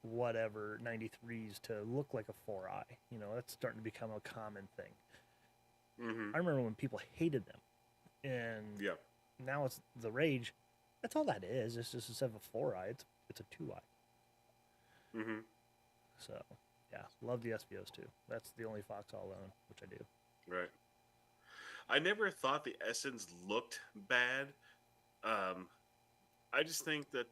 whatever 93s to look like a four eye. That's starting to become a common thing. Mm-hmm. I remember when people hated them, and Yep. now it's the rage. That's all that is. It's just instead of a four eye, it's a two eye. Mm-hmm. So yeah, love the SVOs too. That's the only Fox I'll own, which I do. Right. I never thought the Essence looked bad. Um, I just think that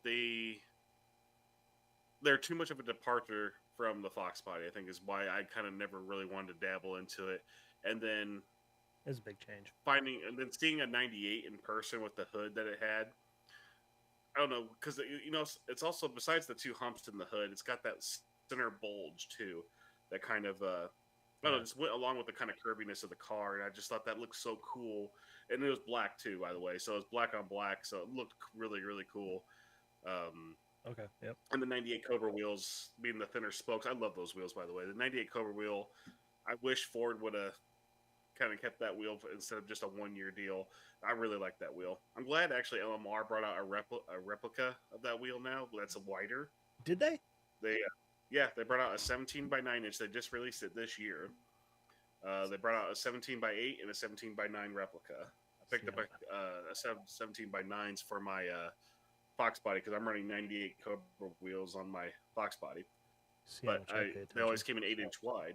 they're too much of a departure from the Fox body. I think is why I kind of never really wanted to dabble into it. And then It's a big change. seeing a 98 in person with the hood that it had. I don't know because it's also besides the two humps in the hood, it's got that center bulge too, that kind of I don't know, just went along with the kind of curviness of the car, and I just thought that looked so cool. And it was black too, by the way, so it was black on black, so it looked really really cool. Okay. Yep. And the 98 Cobra wheels being the thinner spokes. I love those wheels, by the way. The 98 Cobra wheel, I wish Ford would have kind of kept that wheel instead of just a 1 year deal. I really like that wheel. I'm glad actually LMR brought out a replica of that wheel now. That's a wider. Did they? They, yeah, they brought out a 17 by 9 inch. They just released it this year. They brought out a 17 by 8 and a 17 by 9 replica. I picked See, up a 17 by 9s for my Fox body because I'm running 98 Cobra wheels on my Fox body. see how But much I pay they always attention. came in 8 inch wide.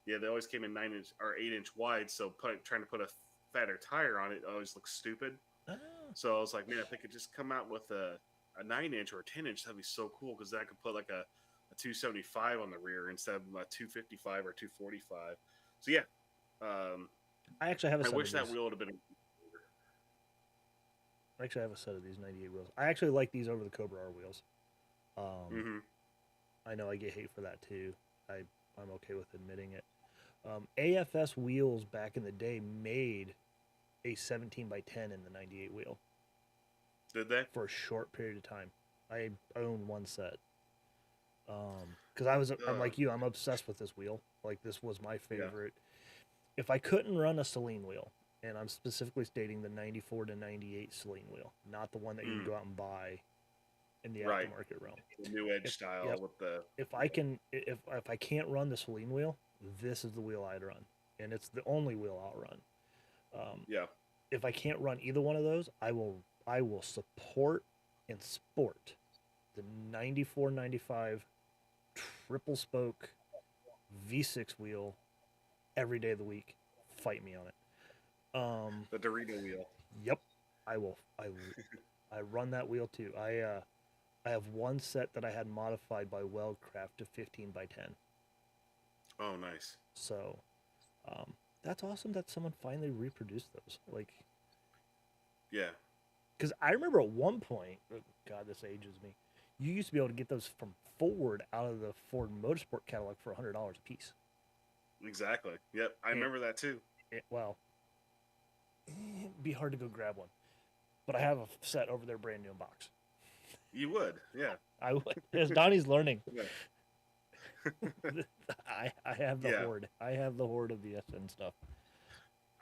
Yeah, they always came in 9 inch or 8 inch wide. So trying to put a fatter tire on it always looks stupid. Ah, So I was like, man, if they could just come out with a 9 inch or a 10 inch, that'd be so cool because then I could put like a 275 on the rear instead of a 255 or 245. So yeah, um, I actually have a I set wish of that these. wheel would have been. I actually have a set of these 98 wheels. I actually like these over the Cobra R wheels. Mm-hmm. I know I get hate for that too. I'm okay with admitting it. AFS wheels back in the day made a 17 by 10 in the 98 wheel Did they? for a short period of time. I own one set. Because I'm Uh, like you, I'm obsessed with this wheel. Like this was my yeah. favorite. If I couldn't run a Celine wheel, and I'm specifically stating the 94 to 98 Celine wheel, not the one that you can Mm, go out and buy in the right. aftermarket realm. The new edge If style yep, with the. if I can't run the Celine wheel, this is the wheel I'd run, and it's the only wheel I'll run. Yeah. If I can't run either one of those, I will support and sport the 94 95 triple spoke V6 wheel every day of the week. Fight me on it. The Dorito wheel. Yep, I will. I run that wheel too. I have one set that I had modified by Weldcraft to 15 by 10. Oh, nice. So um, that's awesome that someone finally reproduced those. Like, Yeah. because I remember at one point, oh God, this ages me. You used to be able to get those from Ford out of the Ford Motorsport catalog for $100 a piece. Exactly. Yep. I And remember that too. well, it'd be hard to go grab one, but I have a set over there, brand new in box. You would. Yeah. I would, as Donnie's learning. Yeah. I have the Yeah. horde. I have the horde of the SN stuff.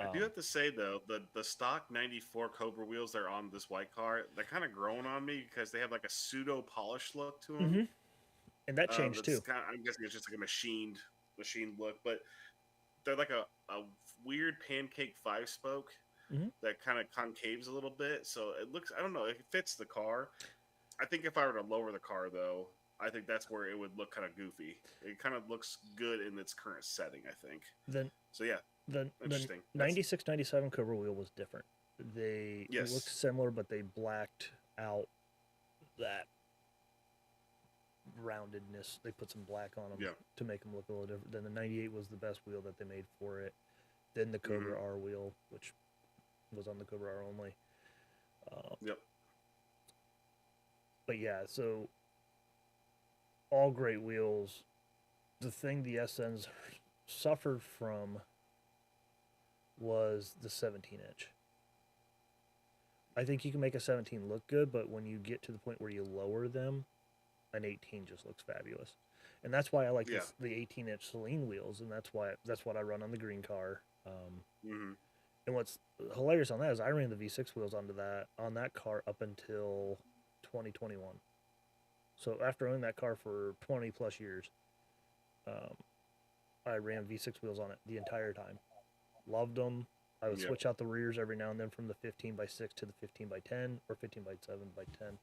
I do have to say though, the stock 94 Cobra wheels that are on this white car, they're kind of growing on me because they have like a pseudo polished look to them. Mm-hmm. And that changed That's too. kind of, I'm guessing it's just like a machined look, but they're like a weird pancake 5 spoke Mm-hmm. that kind of concaves a little bit. So it looks, I don't know, it fits the car. I think if I were to lower the car though, I think that's where it would look kind of goofy. It kind of looks good in its current setting, I think. Then So yeah, the interesting. That's 96 97 Cobra wheel was different. They looked yes, similar, but they blacked out that roundedness. They put some black on them yeah, to make them look a little different. Then the 98 was the best wheel that they made for it. Then the mm-hmm. Cobra R wheel, which was on the Cobra R only. Yep, But yeah, so all great wheels. The thing the SNs suffered from was the 17 inch. I think you can make a 17 look good, but when you get to the point where you lower them, an 18 just looks fabulous. And that's why I like yeah, the 18-inch Celine wheels, and that's what I run on the green car. mm-hmm. And what's hilarious on that is I ran the V6 wheels on that car up until 2021. So after owning that car for 20 plus years, um, I ran V6 wheels on it the entire time. Loved them. I would Yep, switch out the rears every now and then from the 15 by 6 to the 15 by 10 or 15 by 7 by 10.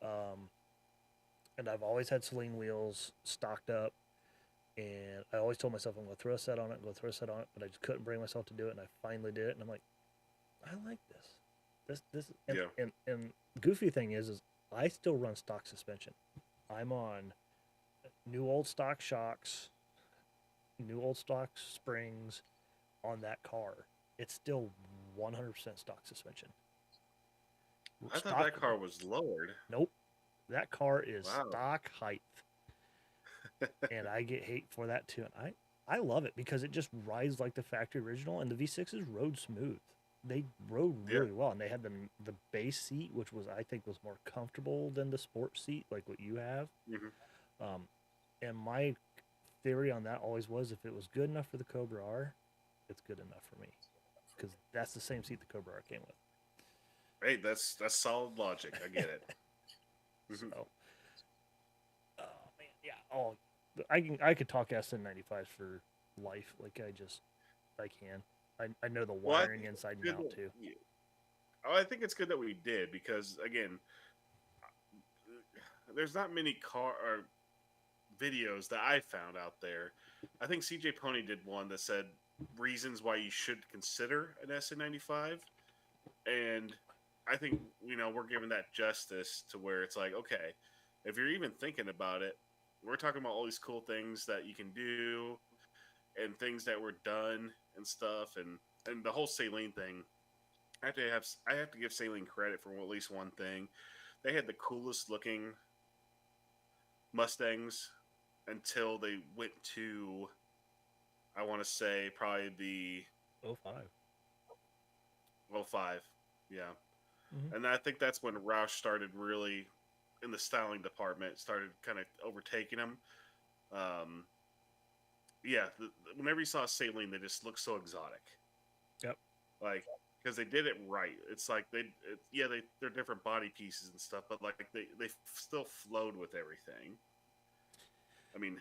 Um, and I've always had Celine wheels stocked up. And I always told myself I'm going to throw a set on it, but I just couldn't bring myself to do it. And I finally did it. And I'm like, I like this, yeah, and goofy thing is I still run stock suspension. I'm on new old stock shocks, new old stock springs on that car. It's still 100% stock suspension. I thought Stock, that car was lowered. nope. That car is Wow. stock height, and I get hate for that too. And I love it because it just rides like the factory original, and the V6 is road smooth. they rode Yeah. really well, and they had the base seat, which was I think was more comfortable than the sports seat, like what you have. Hmm. Um, and my theory on that always was, if it was good enough for the Cobra R, it's good enough for me, because that's the same seat the Cobra R came with. Hey, that's solid logic. I get it. Hmm. So, oh man, yeah. Oh, I could talk SN95s for life. Like I can. I know the Well, I wiring think inside it's and good out that, too. yeah. Oh, I think it's good that we did because again, there's not many car or videos that I found out there. I think CJ Pony did one that said reasons why you should consider an SN95, and I think we're giving that justice to where it's like, okay, if you're even thinking about it, we're talking about all these cool things that you can do and things that were done and stuff, and the whole saline thing. I have to give Saline credit for at least one thing. They had the coolest looking Mustangs until they went to, I want to say, probably the Oh five. '05. Yeah. Mm-hmm. And I think that's when Roush started really in the styling department, started kind of overtaking him. Um, yeah, whenever you saw Saline, they just looked so exotic. Yep. Like, because they did it right. It's like they're different body pieces and stuff, but like they still flowed with everything. I mean,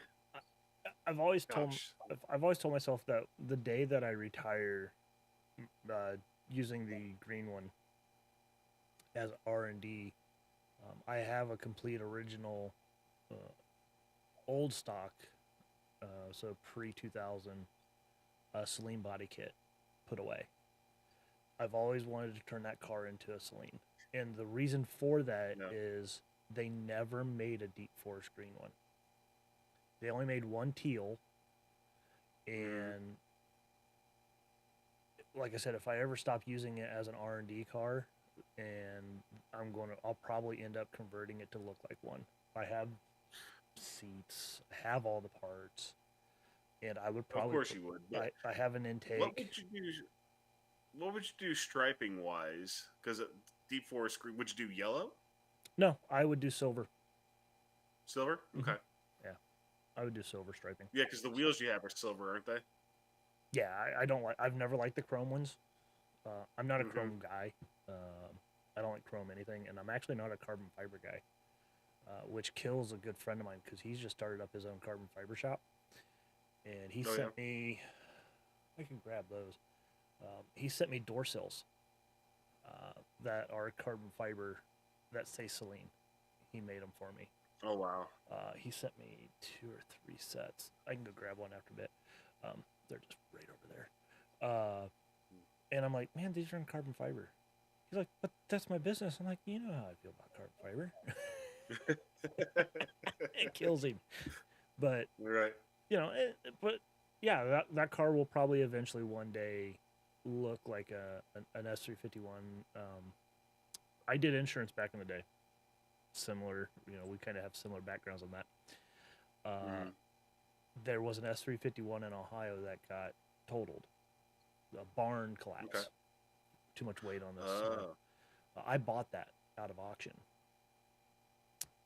I've always told gosh, I've always told myself that the day that I retire, uh, using the green one as R&D, I have a complete original, uh, old stock, so pre 2000, Celine body kit put away. I've always wanted to turn that car into a Celine, and the reason for that no, is they never made a deep forest green one. They only made one teal, mm, and like I said, if I ever stop using it as an R&D car, and I'll probably end up converting it to look like one. I have seats, I have all the parts, and I would of probably course put. you would. But I have an what intake. would you do? What would you do striping wise? Because deep forest green, would you do yellow, No, I would do silver. silver? Hmm. Okay, Yeah, I would do silver striping. yeah, because the wheels you have are silver, aren't they? Yeah, I don't like. I've never liked the chrome ones. I'm not a Mm-hmm. chrome guy. I don't like chrome anything, and I'm actually not a carbon fiber guy, which kills a good friend of mine because he's just started up his own carbon fiber shop, and he Oh yeah. sent me. I can grab those. He sent me door sills, that are carbon fiber that say Celine. He made them for me. Oh wow. He sent me 2 or 3 sets. I can go grab one after a bit. They're just right over there. And I'm like, man, these are in carbon fiber. He's like, but that's my business. I'm like, you know how I feel about carbon fiber. It kills him. But, Right. but yeah, that car will probably eventually one day look like an S351. I did insurance back in the day. Similar, we kind of have similar backgrounds on that. Uh, Mm-hmm. there was an S351 in Ohio that got totaled. A barn Okay. collapse. Too much weight on the sled. Oh. I bought that out of auction,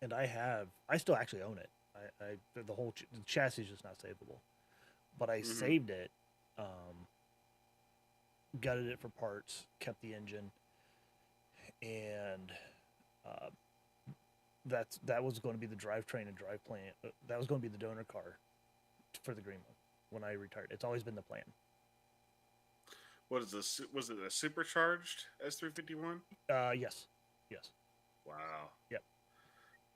and I still actually own it. The whole the chassis is just not savable, but I Mm-hmm. saved it, um, gutted it for parts, kept the engine, and uh, that was going to be the drivetrain and drive plant. That was going to be the donor car for the green one when I retired. It's always been the plan. What is this? Was it a supercharged S351? Yes, yes, Wow. yep.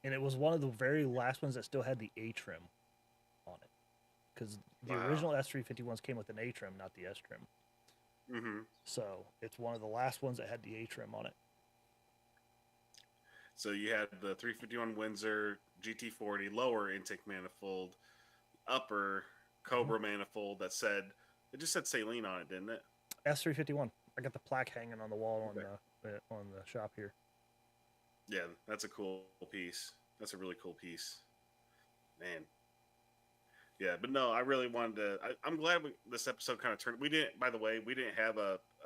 And it was one of the very last ones that still had the A trim on it, because the Wow. original S351s came with an A trim, not the S trim. Mm-hmm. So it's one of the last ones that had the A trim on it. So you had the 351 Windsor GT40 lower intake manifold, upper Mm-hmm. Cobra manifold that said it just said Saline on it, didn't it? S351. I got the plaque hanging on the wall Okay. on the shop here. Yeah, that's a cool piece. That's a really cool piece, man. Yeah, but no, I really wanted to. I'm glad this episode kind of turned. We didn't, by the way, we didn't have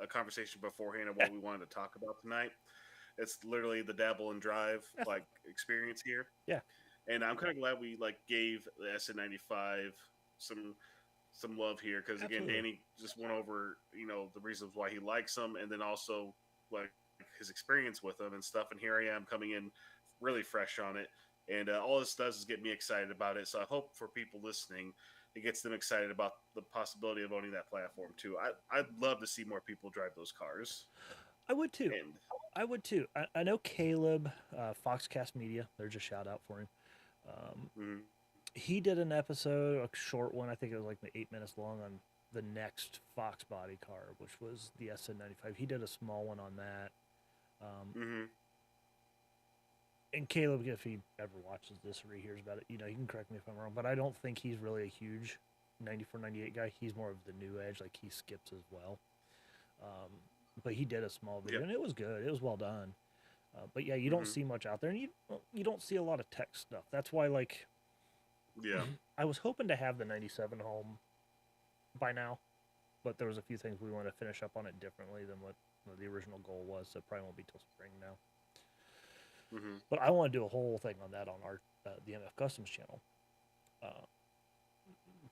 a conversation beforehand of what we wanted to talk about tonight. It's literally the dabble and drive like experience here, Yeah. and I'm kind of glad we like gave the SN95 some love here because again, Absolutely. Danny just went over the reasons why he likes them, and then also like his experience with them and stuff. And here I am coming in really fresh on it, and all this does is get me excited about it. So I hope for people listening, it gets them excited about the possibility of owning that platform too. I'd love to see more people drive those cars. I would too. And I would too. I know Caleb, Foxcast Media. There's a shout out for him. Um, mm, he did an episode, a short one. I think it was like 8 minutes long on the next Fox body car, which was the SN95. He did a small one on that. mm-hmm. And Caleb, if he ever watches this or he hears about it, you can correct me if I'm wrong, but I don't think he's really a huge 94, 98 guy. He's more of the new edge, like he skips as well. Um, but he did a small video, Yep. and it was good. It was well done. But yeah, you don't Mm-hmm. see much out there, and you don't see a lot of tech stuff. That's why, like, Yeah. I was hoping to have the 97 home by now, but there was a few things we want to finish up on it differently than what the original goal was. So it probably won't be till spring now. Mm-hmm. But I want to do a whole thing on that on our the MF Customs channel. Uh,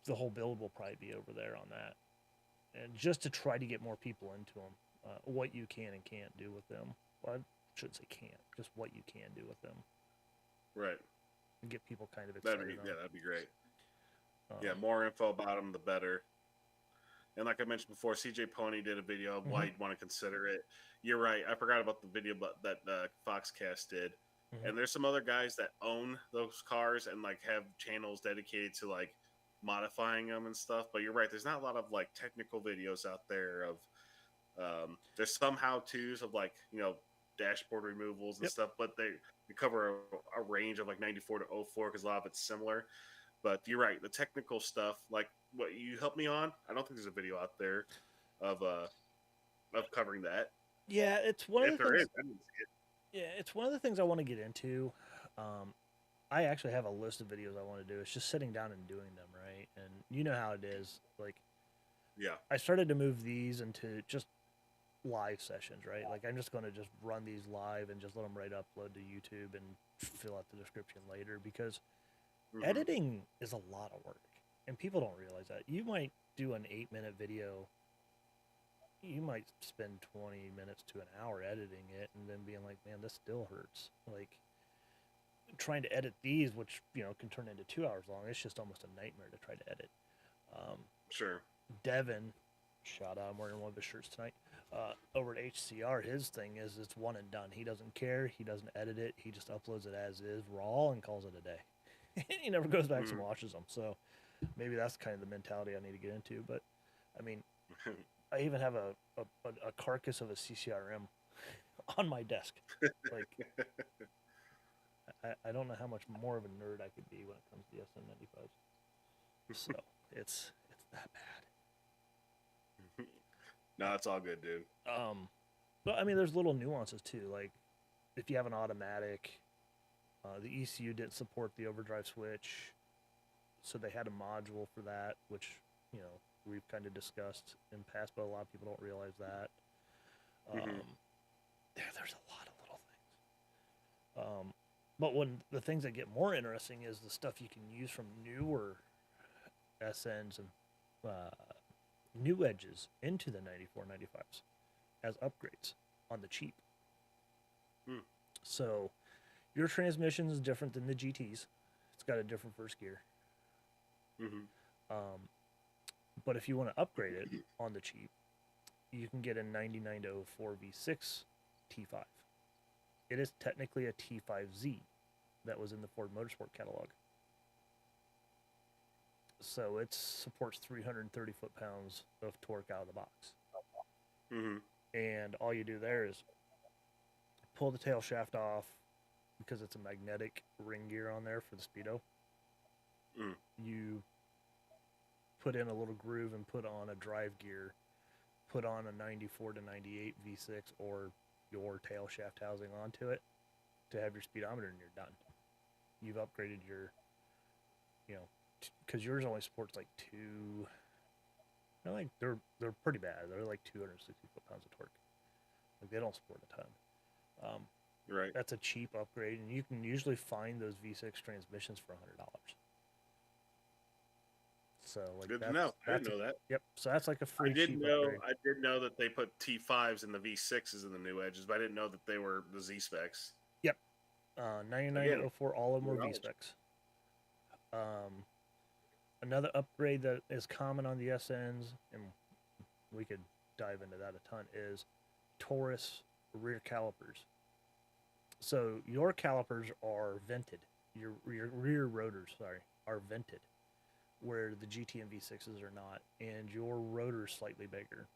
the whole build will probably be over there on that, and just to try to get more people into them, what you can and can't do with them. Well, I shouldn't say can't, just what you can do with them, Right. and get people kind of excited. That'd be great. Um, Yeah, more info about them, the better. And like I mentioned before, CJ Pony did a video of why mhm, you'd want to consider it. You're right. I forgot about the video that Foxcast did. mhm. And there's some other guys that own those cars and like have channels dedicated to like modifying them and stuff. But you're right. There's not a lot of like technical videos out there of. There's some how tos of like dashboard removals and Yep. stuff, but they cover a range of like 94 to 04 because a lot of it's similar. But you're right. The technical stuff, like what you helped me on, I don't think there's a video out there of covering that. Yeah, it's one of If the there things. is, I didn't see it. Yeah, it's one of the things I want to get into. Um, I actually have a list of videos I want to do. It's just sitting down and doing them, right? And you know how it is. Like, Yeah. I started to move these into just live sessions, right? Like, I'm just going to just run these live and just let them right upload to YouTube and fill out the description later because Mm-hmm. editing is a lot of work. And people don't realize that. You might do an 8-minute video, you might spend 20 minutes to an hour editing it and then being like, man, this still hurts. Like, trying to edit these, which can turn into 2 hours long, it's just almost a nightmare to try to edit. Um, Sure. Devin, shout out, I'm wearing one of his shirts tonight. Over at HCR, his thing is it's one and done. He doesn't care. He doesn't edit it. He just uploads it as is, raw, and calls it a day. He never goes back and Mm. watches them. So maybe that's kind of the mentality I need to get into. But I mean, I even have a carcass of a CCRM on my desk. Like, I don't know how much more of a nerd I could be when it comes to the SN95. So it's that No, it's all good, dude. bad. But I mean, there's little nuances too. Like, if you have an automatic, the ECU didn't support the overdrive switch, so they had a module for that, which we've kind of discussed in past, but a lot of people don't realize that. Mm-hmm. There's a lot of little things. But when the things that get more interesting is the stuff you can use from newer SNs and new edges into the 94, 95s as upgrades on the cheap. Mm. So your transmission is different than the GTs. It's got a different first gear. Mm-hmm. But if you want to upgrade it on the cheap, you can get a 99 to 04 V6 T5. It is technically a T5Z that was in the Ford Motorsport catalog. So it supports 330 foot-pounds of torque out of the box. Mm-hmm. And all you do there is pull the tail shaft off because it's a magnetic ring gear on there for the Speedo. Mm. You put in a little groove and put on a drive gear, put on a 94 to 98 V6 or your tail shaft housing onto it to have your speedometer, and you're done. You've upgraded your, because yours only supports like they're pretty bad. They're like 260 foot-pounds of torque. Like they don't support a ton. Um, Right. that's a cheap upgrade, and you can usually find those V6 transmissions for $100. So like Good to that's know. I didn't that's a know that. yep. So that's like a I free did cheap know upgrade. I did know that they put T5s in the V6s in the new edges, but I didn't know that they were the Z specs. Yep. 99 to Again, oh 04, all of them more were V knowledge. specs. Another upgrade that is common on the SNs, and we could dive into that a ton, is Taurus rear calipers. So your calipers are vented. Your rear rotors, sorry, are vented, where the GT and V6s are not, and your rotor is slightly bigger.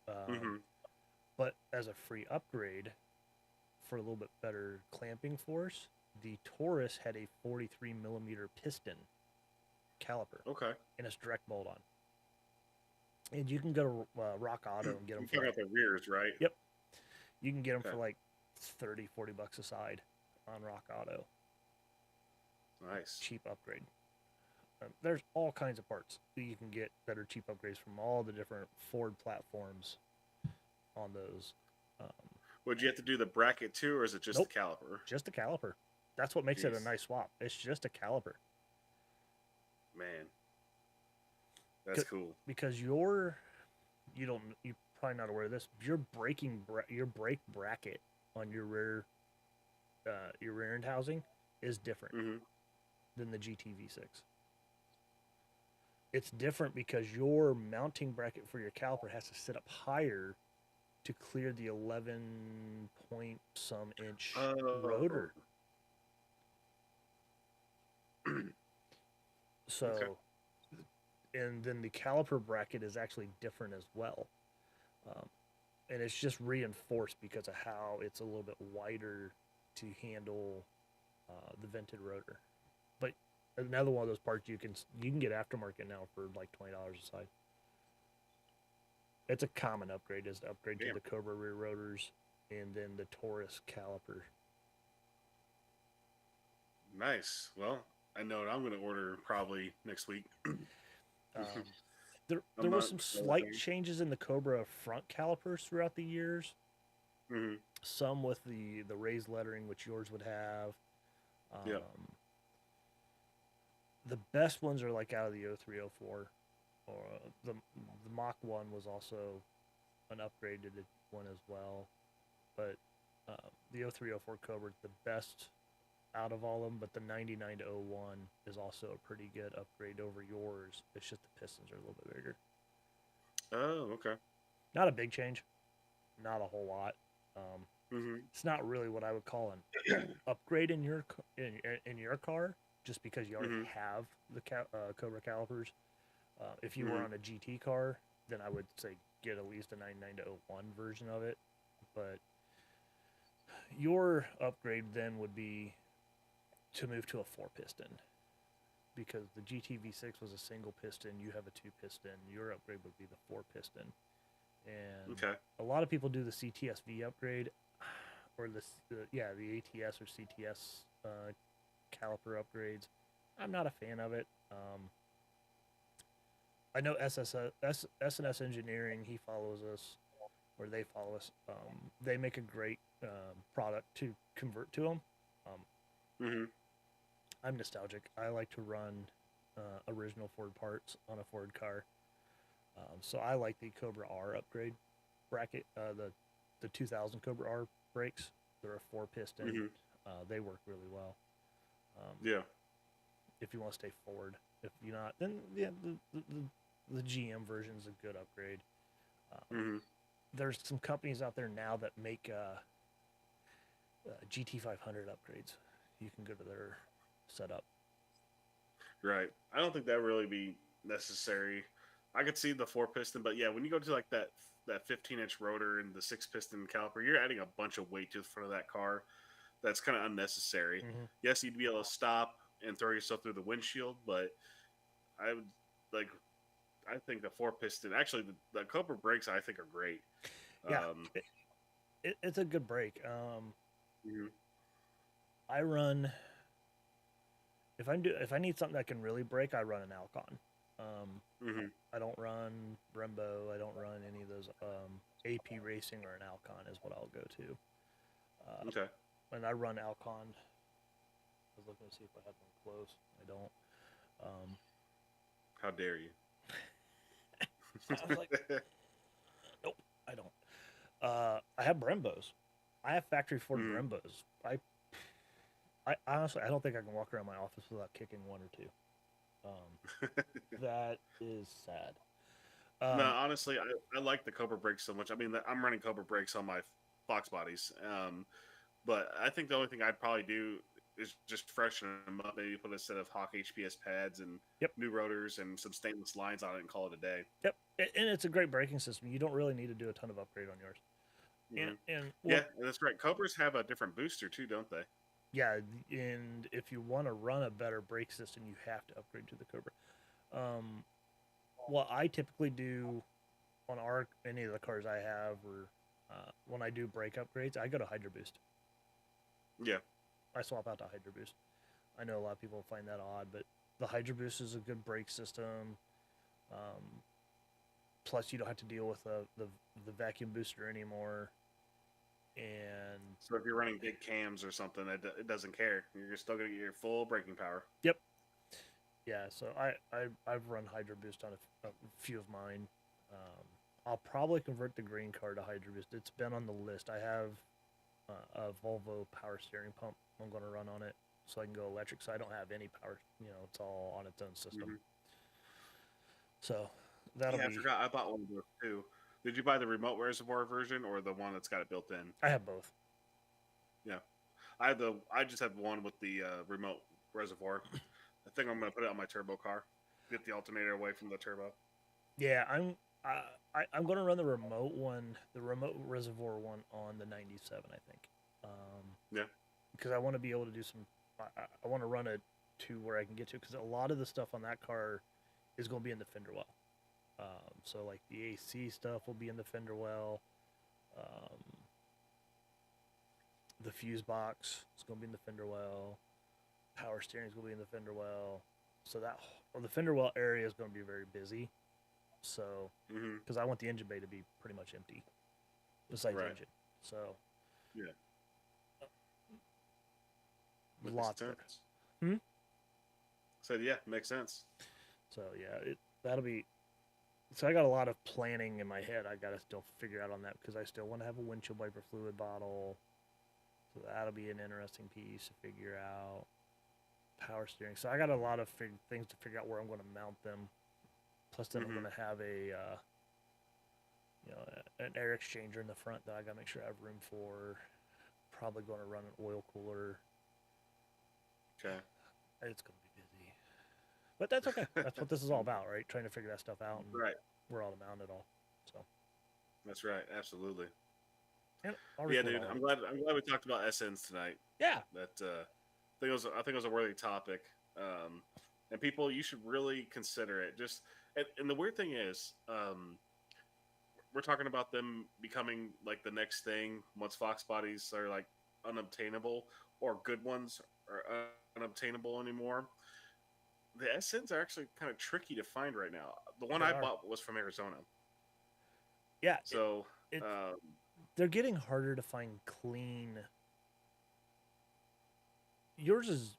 Um, Hmm. but as a free upgrade for a little bit better clamping force, the Taurus had a 43 millimeter piston caliper, Okay. and it's direct bolt on. And you can go to Rock Auto and get them You're for talking like, about the rears, right? yep, you can get them Okay. for like 30, $40 a side on Rock Auto. Nice. Cheap upgrade. There's all kinds of parts that you can get that are cheap upgrades from all the different Ford platforms on those. Um, Would you have to do the bracket too, or is it just nope, the caliper? just a caliper. That's what makes it a Jeez, nice swap. It's just a caliper. man, that's cool. Because you probably not aware of this. Your brake bracket on your rear end housing is different Hmm. than the GTV6. It's different because your mounting bracket for your caliper has to sit up higher to clear the 11 point some inch Oh, rotor. okay. So, and then the caliper bracket is actually different as well. Um, and it's just reinforced because of how it's a little bit wider to handle the vented rotor. But another one of those parts you can get aftermarket now for like $20 a side. It's a common upgrade is to upgrade to Damn. the Cobra rear rotors and then the Taurus caliper. Nice. Well, I know what I'm going to order probably next week. Um, there A there was month some sort of slight thing. changes in the Cobra front calipers throughout the years. Hmm. Some with the raised lettering, which yours would have. Yep. The best ones are like out of the 0304, or the Mach 1 was also an upgraded one as well. But the 0304 Cobra is the best out of all of them, but the 99 to 01 is also a pretty good upgrade over yours. It's just the pistons are a little bit bigger. Oh, okay. Not a big change, not a whole lot. Um, Hmm. it's not really what I would call an upgrade in your car, just because you already Hmm. have the Cobra calipers. If you were Hmm. on a GT car, then I would say get at least a 99 to 01 version of it. But your upgrade then would be to move to a four piston because the GTV6 was a single piston. You have a two piston. Your upgrade would be the four piston. And Okay. a lot of people do the CTSV upgrade or the ATS or CTS caliper upgrades. I'm not a fan of it. I know S&S Engineering, he follows us, or they follow us. They make a great product to convert to them. Um, Hmm. I'm nostalgic. I like to run original Ford parts on a Ford car. So I like the Cobra R upgrade bracket, the 2000 Cobra R brakes. They're a four piston. Hmm. They work really well. Um, Yeah. if you want to stay Ford, if you're not, then yeah, the GM version is a good upgrade. Um, Hmm. there's some companies out there now that make GT500 upgrades. You can go to their setup. Right. I don't think that really be necessary. I could see the four piston, but yeah, when you go to like that 15-inch rotor and the six piston caliper, you're adding a bunch of weight to the front of that car. That's kind of unnecessary. Mm-hmm. Yes, you'd be able to stop and throw yourself through the windshield, but I would like. I think the four piston, actually, the Cobra brakes, I think are great. Yeah, Um, it's a good break. mhm. I run if I need something that can really break, I run an Alcon. Mm-hmm. I don't run Brembo. I don't run any of those. AP Racing or an Alcon is what I'll go to. Uh, Okay. and I run Alcon. I was looking to see if I had one close. I don't. Um, How dare you? I was like, nope, I don't. I have Brembos. I have factory Ford Mm-hmm. Brembos. I honestly, I don't think I can walk around my office without kicking one or two. That is sad. No, Um, honestly, I like the Cobra brakes so much. I mean, I'm running Cobra brakes on my Fox bodies. But I think the only thing I'd probably do is just freshen them up. Maybe put a set of Hawk HPS pads and yep, new rotors and some stainless lines on it and call it a day. yep, and it's a great braking system. You don't really need to do a ton of upgrade on yours. Hmm. And Yeah, what and that's right. Cobras have a different booster too, don't they? yeah, and if you want to run a better brake system, you have to upgrade to the Cobra. Um, what I typically do on any of the cars I have, or when I do brake upgrades, I go to Hydro Boost. Yeah. I swap out to Hydro Boost. I know a lot of people find that odd, but the Hydro Boost is a good brake system. Um, Plus, you don't have to deal with the vacuum booster anymore. And So if you're running big cams or something, it doesn't care. You're still gonna get your full braking power. yep, yeah. So I've run Hydro Boost on a few of mine. I'll probably convert the green car to Hydro Boost. It's been on the list. I have a Volvo power steering pump. I'm going to run on it so I can go electric. So I don't have any power. It's all on its own system. Hmm. So that'll Yeah, I be. forgot. I bought one of those too. Did you buy the remote reservoir version or the one that's got it built in? I have both. Yeah, I just have one with the remote reservoir. I think I'm gonna put it on my turbo car. Get the alternator away from the turbo. Yeah, I'm going to run the remote one, the remote reservoir one on the 97. I think. Yeah. Because I want to be able to do some. I want to run it to where I can get to because a lot of the stuff on that car is going to be in the fender well. So like the AC stuff will be in the fender well. Um, the fuse box is going to be in the fender well. Power steering is going to be in the fender well. So the fender well area is going to be very busy. So Hmm. because I want the engine bay to be pretty much empty, besides Right. engine. So Yeah. Makes lots there. sense. Hmm? So yeah, makes sense. So yeah, that'll be. So I got a lot of planning in my head. I got to still figure out on that because I still want to have a windshield wiper fluid bottle. So that'll be an interesting piece to figure out. Power steering. So I got a lot of things to figure out where I'm going to mount them. Plus, then I'm Hmm. going to have an air exchanger in the front that I got to make sure I have room for. Probably going to run an oil cooler. Okay. It's going to be busy, but that's okay. That's what this is all about, right? Trying to figure that stuff out and Right. where all to mount it all. So That's right. Absolutely. yeah, I'll Yeah, record dude. all of I'm it. glad. I'm glad we talked about SNs tonight. Yeah, That I think it was a worthy topic. And people, you should really consider it. Just and the weird thing is, we're talking about them becoming like the next thing once Fox bodies are like unobtainable or good ones are unobtainable anymore. The SNs are actually kind of tricky to find right now. The one they I are. bought was from Arizona, Yeah, so it um, they're getting harder to find clean. Yours is,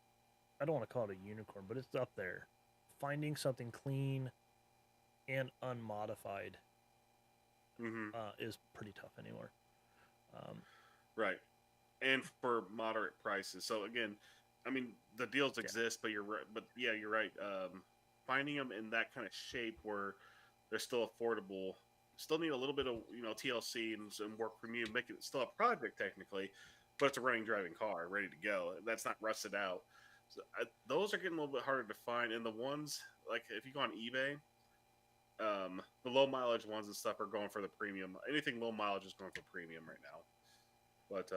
I don't want to call it a unicorn, but it's up there. Finding something clean and unmodified mhm, is pretty tough anymore. Um, right, and for moderate prices. So again, I mean the deals yeah, exist, but you're right. But yeah, you're right. Finding them in that kind of shape where they're still affordable, still need a little bit of TLC and work from you, make it still a project technically, but it's a running driving car ready to go. That's not rusted out. So those are getting a little bit harder to find, and the ones like if you go on eBay, the low mileage ones and stuff are going for the premium. Anything low mileage is going for premium right now. But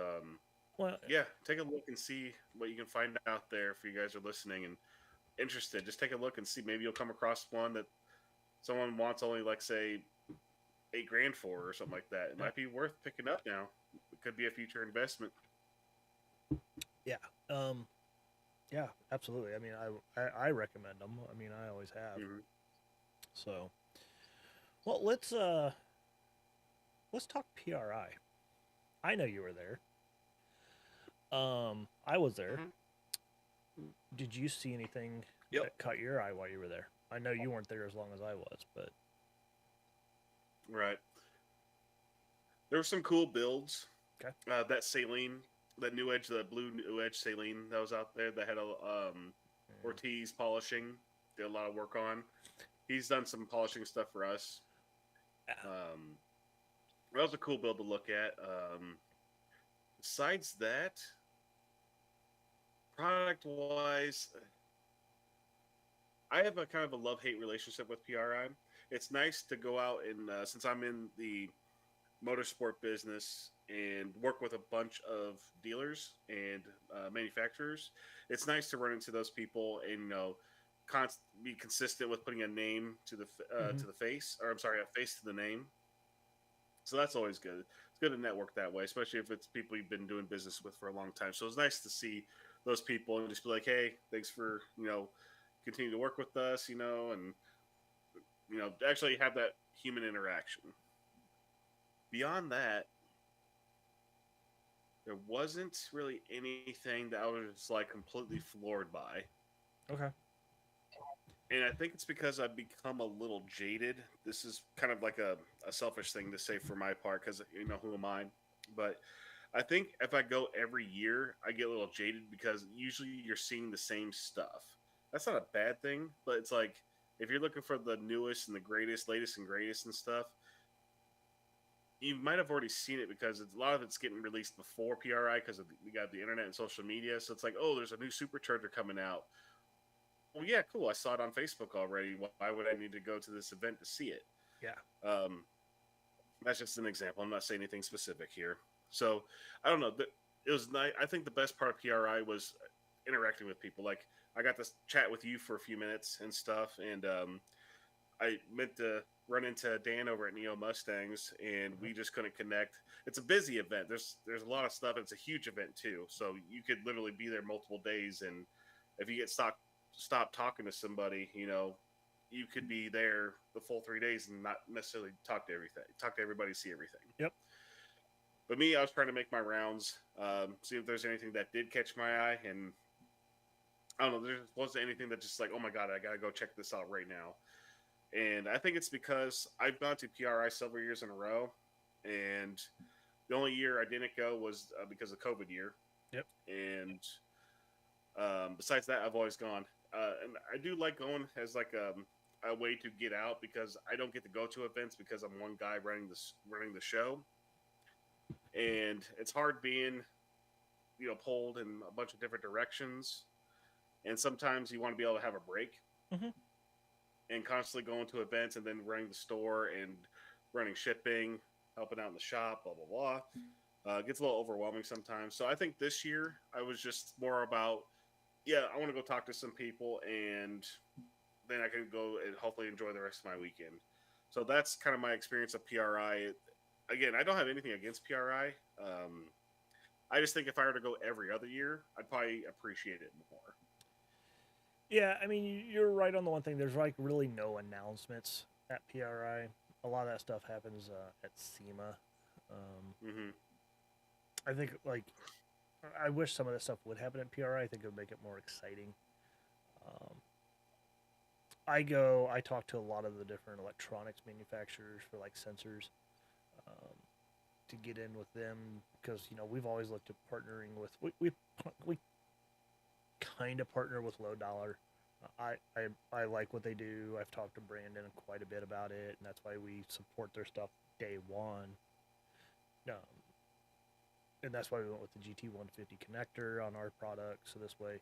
well, yeah, take a look and see what you can find out there if you guys are listening and interested. Just take a look and see. Maybe you'll come across one that someone wants only like say 8 grand for or something like that. It yeah, might be worth picking up now. It could be a future investment. yeah, yeah, absolutely. I mean, I recommend them. I mean, I always have. Hmm. So, well, let's talk PRI. I know you were there. I was there. Hmm. Did you see anything Yep. that caught your eye while you were there? I know you weren't there as long as I was, but Right. There were some cool builds. okay. That saline, that new edge, the blue new edge saline that was out there that had a Mm, Ortiz polishing. Did a lot of work on. He's done some polishing stuff for us. yeah. Um, that was a cool build to look at. Besides that, product wise, I have a kind of a love hate relationship with PRI. It's nice to go out and since I'm in the motorsport business and work with a bunch of dealers and manufacturers, it's nice to run into those people and be consistent with putting a name Mm-hmm. to the face, or I'm sorry, a face to the name. So that's always good. It's good to network that way, especially if it's people you've been doing business with for a long time. So it's nice to see those people and just be like, hey, thanks for continue to work with us, and actually have that human interaction. Beyond that, there wasn't really anything that I was like completely floored by. Okay. And I think it's because I've become a little jaded. This is kind of like a selfish thing to say for my part because, who am I? But I think if I go every year, I get a little jaded because usually you're seeing the same stuff. That's not a bad thing, but it's like if you're looking for the newest and the greatest, latest and greatest and stuff, you might have already seen it because a lot of it's getting released before PRI because we got the internet and social media. So it's like, oh, there's a new supercharger coming out. Well, yeah, cool. I saw it on Facebook already. Why would I need to go to this event to see it? Yeah. Um, that's just an example. I'm not saying anything specific here. So I don't know. It was nice. I think the best part of PRI was interacting with people. Like I got to chat with you for a few minutes and stuff, and I meant to run into Dan over at Neo Mustangs, and Mm-hmm. we just couldn't connect. It's a busy event. There's a lot of stuff. It's a huge event too, so you could literally be there multiple days. And if you get stop talking to somebody, you could be there the full 3 days and not necessarily talk to everybody, see everything. Yep. But me, I was trying to make my rounds, see if there's anything that did catch my eye, and I don't know. There wasn't anything that just like, oh my god, I gotta go check this out right now. And I think it's because I've gone to PRI several years in a row, and the only year I didn't go was because of COVID year. Yep. And besides that, I've always gone, and I do like going as like a way to get out because I don't get to go to events because I'm one guy running the show, and it's hard being pulled in a bunch of different directions, and sometimes you want to be able to have a break Mm-hmm. and constantly going to events and then running the store and running shipping, helping out in the shop, blah blah blah. Gets a little overwhelming sometimes. So I think this year I was just more about, yeah, I want to go talk to some people and then I can go and hopefully enjoy the rest of my weekend. So that's kind of my experience of PRI. Again, I don't have anything against PRI. I just think if I were to go every other year, I'd probably appreciate it more. Yeah, I mean, you're right on the one thing. There's like really no announcements at PRI. A lot of that stuff happens at SEMA. Um, Mm-hmm. I think like I wish some of this stuff would happen at PRI. I think it would make it more exciting. Um, I talk to a lot of the different electronics manufacturers for like sensors um, to get in with them because we've always looked at partnering with we kind of partner with Low Dollar. I like what they do. I've talked to Brandon quite a bit about it, and that's why we support their stuff day one. Um, and that's why we went with the GT 150 connector on our product. So this way,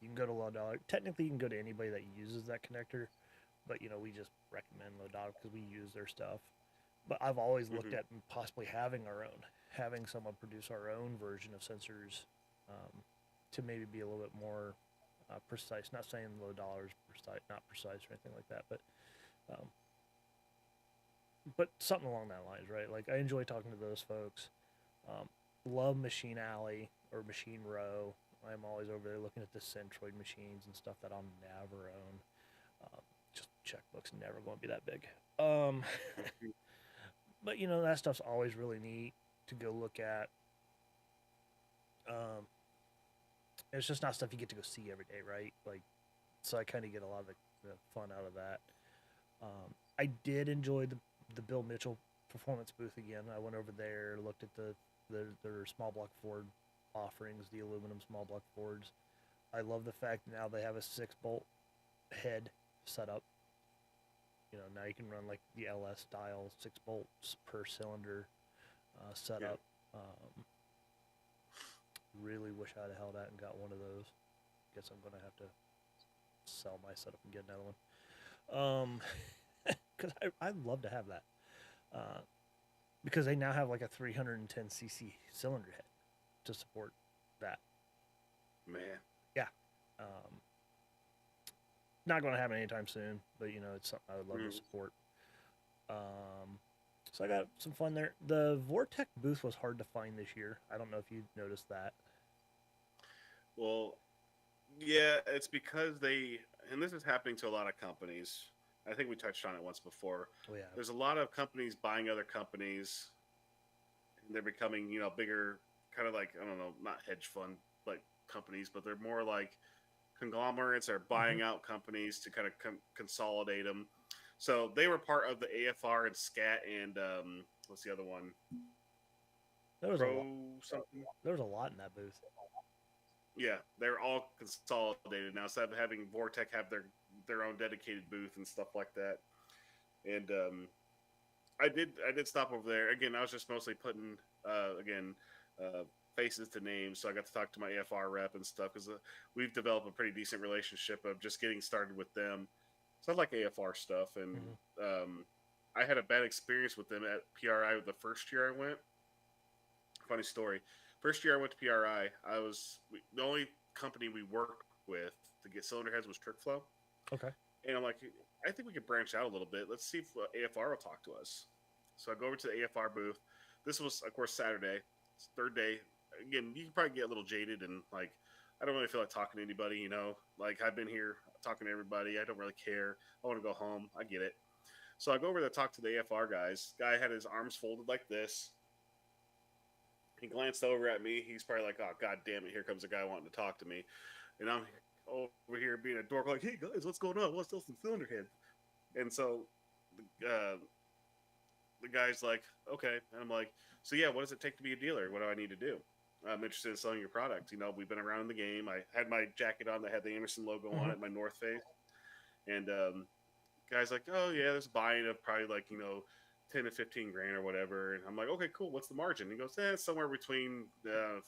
you can go to Low Dollar. Technically, you can go to anybody that uses that connector, but we just recommend Low Dollar because we use their stuff. But I've always looked Mm-hmm. at possibly having our own, having someone produce our own version of sensors to maybe be a little bit more precise. Not saying Low Dollar is precise, not precise or anything like that, um, but something along that lines, right? Like I enjoy talking to those folks. Um, love Machine Alley or Machine Row. I'm always over there looking at the Centroid machines and stuff that I'll never own. Um, just checkbook's never going to be that big. Um, Mhm. but that stuff's always really neat to go look at. Um, it's just not stuff you get to go see every day, right? Like, so I kind of get a lot of the fun out of that. I did enjoy the Bill Mitchell performance booth again. I went over there, looked at their small block Ford offerings, the aluminum small block Fords. I love the fact now they have a 6-bolt head set up. Now you can run like the LS style 6 bolts per cylinder Yeah. setup. Really wish I'd have held out and got one of those. Guess I'm gonna have to sell my setup and get another one. Because I'd love to have that. Because they now have like a 310cc cylinder head to support that. Man. Yeah. Not going to happen anytime soon, but it's something I would love to support. So I got some fun there. The Vortec booth was hard to find this year. I don't know if you noticed that. Well, yeah, it's because and this is happening to a lot of companies. I think we touched on it once before. Oh yeah. There's a lot of companies buying other companies, and they're becoming, bigger, kind of like, I don't know, not hedge fund like companies, but they're more like conglomerates are buying out companies to kind of consolidate them. So they were part of the AFR and SCAT and what's the other one? There was a lot. Something. There was a lot in that booth. Yeah, they're all consolidated now. Instead of having Vortec have their own dedicated booth and stuff like that. And I did stop over there again. I was just mostly putting again faces to names, so I got to talk to my AFR rep and stuff because we've developed a pretty decent relationship of just getting started with them. So I like AFR stuff, and I had a bad experience with them at PRI the first year I went. Funny story. First year I went to PRI, the only company we worked with to get cylinder heads was TrickFlow. Okay. And I'm like, I think we could branch out a little bit. Let's see if AFR will talk to us. So I go over to the AFR booth. This was, of course, Saturday. It's third day. Again, you can probably get a little jaded and like, I don't really feel like talking to anybody. Like I've been here talking to everybody. I don't really care. I want to go home. I get it. So I go over to talk to the AFR guys. Guy had his arms folded like this. He glanced over at me. He's probably like, "Oh, god damn it! Here comes a guy wanting to talk to me," and I'm over here being a dork, like, "Hey guys, what's going on? What's still some cylinder head?" And so the guy's like, "Okay," and I'm like, "So yeah, what does it take to be a dealer? What do I need to do? I'm interested in selling your product. We've been around the game. I had my jacket on that had the Anderson logo on it, my North Face, and guy's like, "Oh yeah, there's buying of probably like 10 to 15 grand or whatever." And I'm like, "Okay, cool. What's the margin?" He goes, "It's somewhere between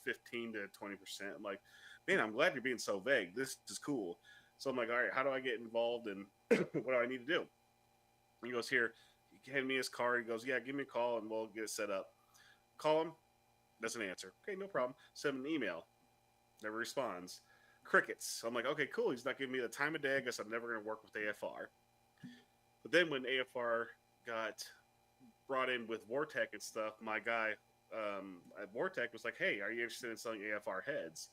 15 to 20%." I'm like, "Man, I'm glad you're being so vague. This is cool." So I'm like, "All right, how do I get involved and what do I need to do?" He goes, "Here." He handed me his card. He goes, "Yeah, give me a call and we'll get it set up." Call him. Doesn't answer. Okay, no problem. Send him an email. Never responds. Crickets. So I'm like, "Okay, cool. He's not giving me the time of day. I guess I'm never going to work with AFR." But then when AFR got brought in with Vortec and stuff, my guy at Vortec was like, "Hey, are you interested in selling AFR heads?"